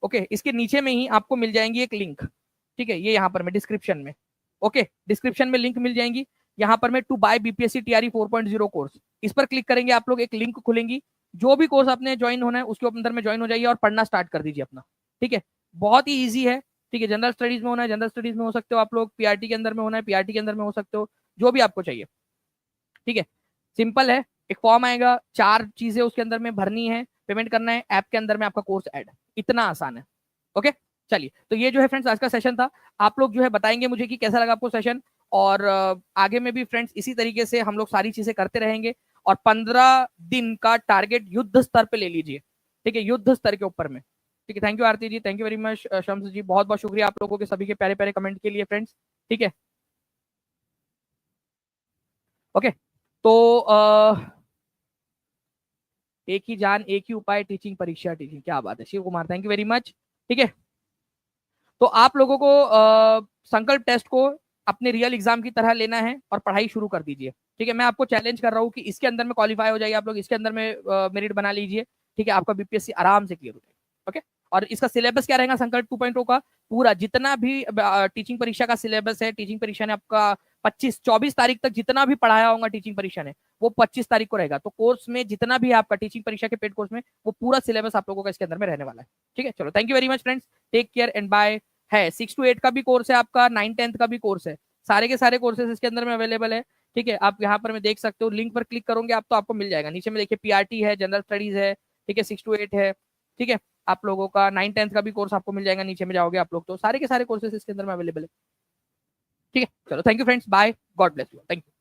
ओके, इसके नीचे में ही आपको मिल जाएंगी एक लिंक। ठीक है, ये यहाँ पर मैं डिस्क्रिप्शन में, ओके, डिस्क्रिप्शन में लिंक मिल जाएंगी। यहाँ पर मैं to buy BPSC TRE 4.0 course, इस पर क्लिक करेंगे आप लोग, एक लिंक खुलेंगी। जो भी कोर्स आपने ज्वाइन होना है उसके अंदर में ज्वाइन हो जाइए और पढ़ना स्टार्ट कर दीजिए अपना। ठीक है, बहुत ही ईजी है। ठीक है, जनरल स्टडीज में होना है जनरल स्टडीज में हो सकते हो आप लोग, पीआरटी के अंदर में होना है पीआरटी के अंदर में हो सकते हो, जो भी आपको चाहिए। ठीक है, सिंपल है। एक फॉर्म आएगा, 4 चीजें उसके अंदर में भरनी है, पेमेंट करना है, ऐप के अंदर में आपका कोर्स ऐड, इतना आसान है। ओके, चलिए, तो ये जो है फ्रेंड्स आज का सेशन था। आप लोग जो है बताएंगे मुझे कि कैसा लगा आपको सेशन, और आगे में भी फ्रेंड्स इसी तरीके से हम लोग सारी चीजें करते रहेंगे। और 15 दिन का टारगेट युद्ध स्तर पे ले लीजिए। ठीक है, युद्ध स्तर के ऊपर में। ठीक है, thank you Aarti ji, thank you very much Shams ji, बहुत बहुत शुक्रिया आप लोगों के सभी के प्यारे प्यारे कमेंट के लिए फ्रेंड्स। ठीक है, ओके, तो एक ही जान एक ही उपाय, टीचिंग परीक्षा टीचिंग, क्या बात है Shiv Kumar, thank you very much. ठीक है, तो आप लोगों को संकल्प टेस्ट को अपने रियल एग्जाम की तरह लेना है और पढ़ाई शुरू कर दीजिए। ठीक है, मैं आपको चैलेंज कर रहा हूँ कि इसके अंदर में क्वालिफाई हो जाइए आप लोग, इसके अंदर में मेरिट बना लीजिए। ठीक है, आपका बीपीएससी आराम से क्लियर हो जाएगा। ओके, और इसका सिलेबस क्या रहेगा संकल्प 2.0 का, पूरा जितना भी टीचिंग परीक्षा का सिलेबस है, टीचिंग परीक्षा ने आपका 24 तारीख तक जितना भी पढ़ाया होगा टीचिंग परीक्षा ने, वो 25 तारीख को रहेगा। तो कोर्स में जितना भी आपका टीचिंग परीक्षा के पेड कोर्स में, वो पूरा सिलेबस आप लोगों का इसके अंदर में रहने वाला है। ठीक है, चलो, thank you very much friends, take care and bye. है 6 to 8 का भी कोर्स है आपका, 9-10 का भी कोर्स है, सारे के सारे कोर्सेज इसके अंदर में अवेलेबल है। ठीक है, आप यहाँ पर मैं देख सकते हो, लिंक पर क्लिक करोगे आप तो आपको मिल जाएगा। नीचे में देखिए पीआरटी है, जनरल स्टडीज है, ठीक है, 6 to 8 है। ठीक है, आप लोगों का 9-10 का भी कोर्स आपको मिल जाएगा, नीचे में जाओगे आप लोग तो सारे के सारे कोर्सेज इसके अंदर में अवेलेबल है। ठीक है, चलो, thank you friends, bye, God bless you, thank you.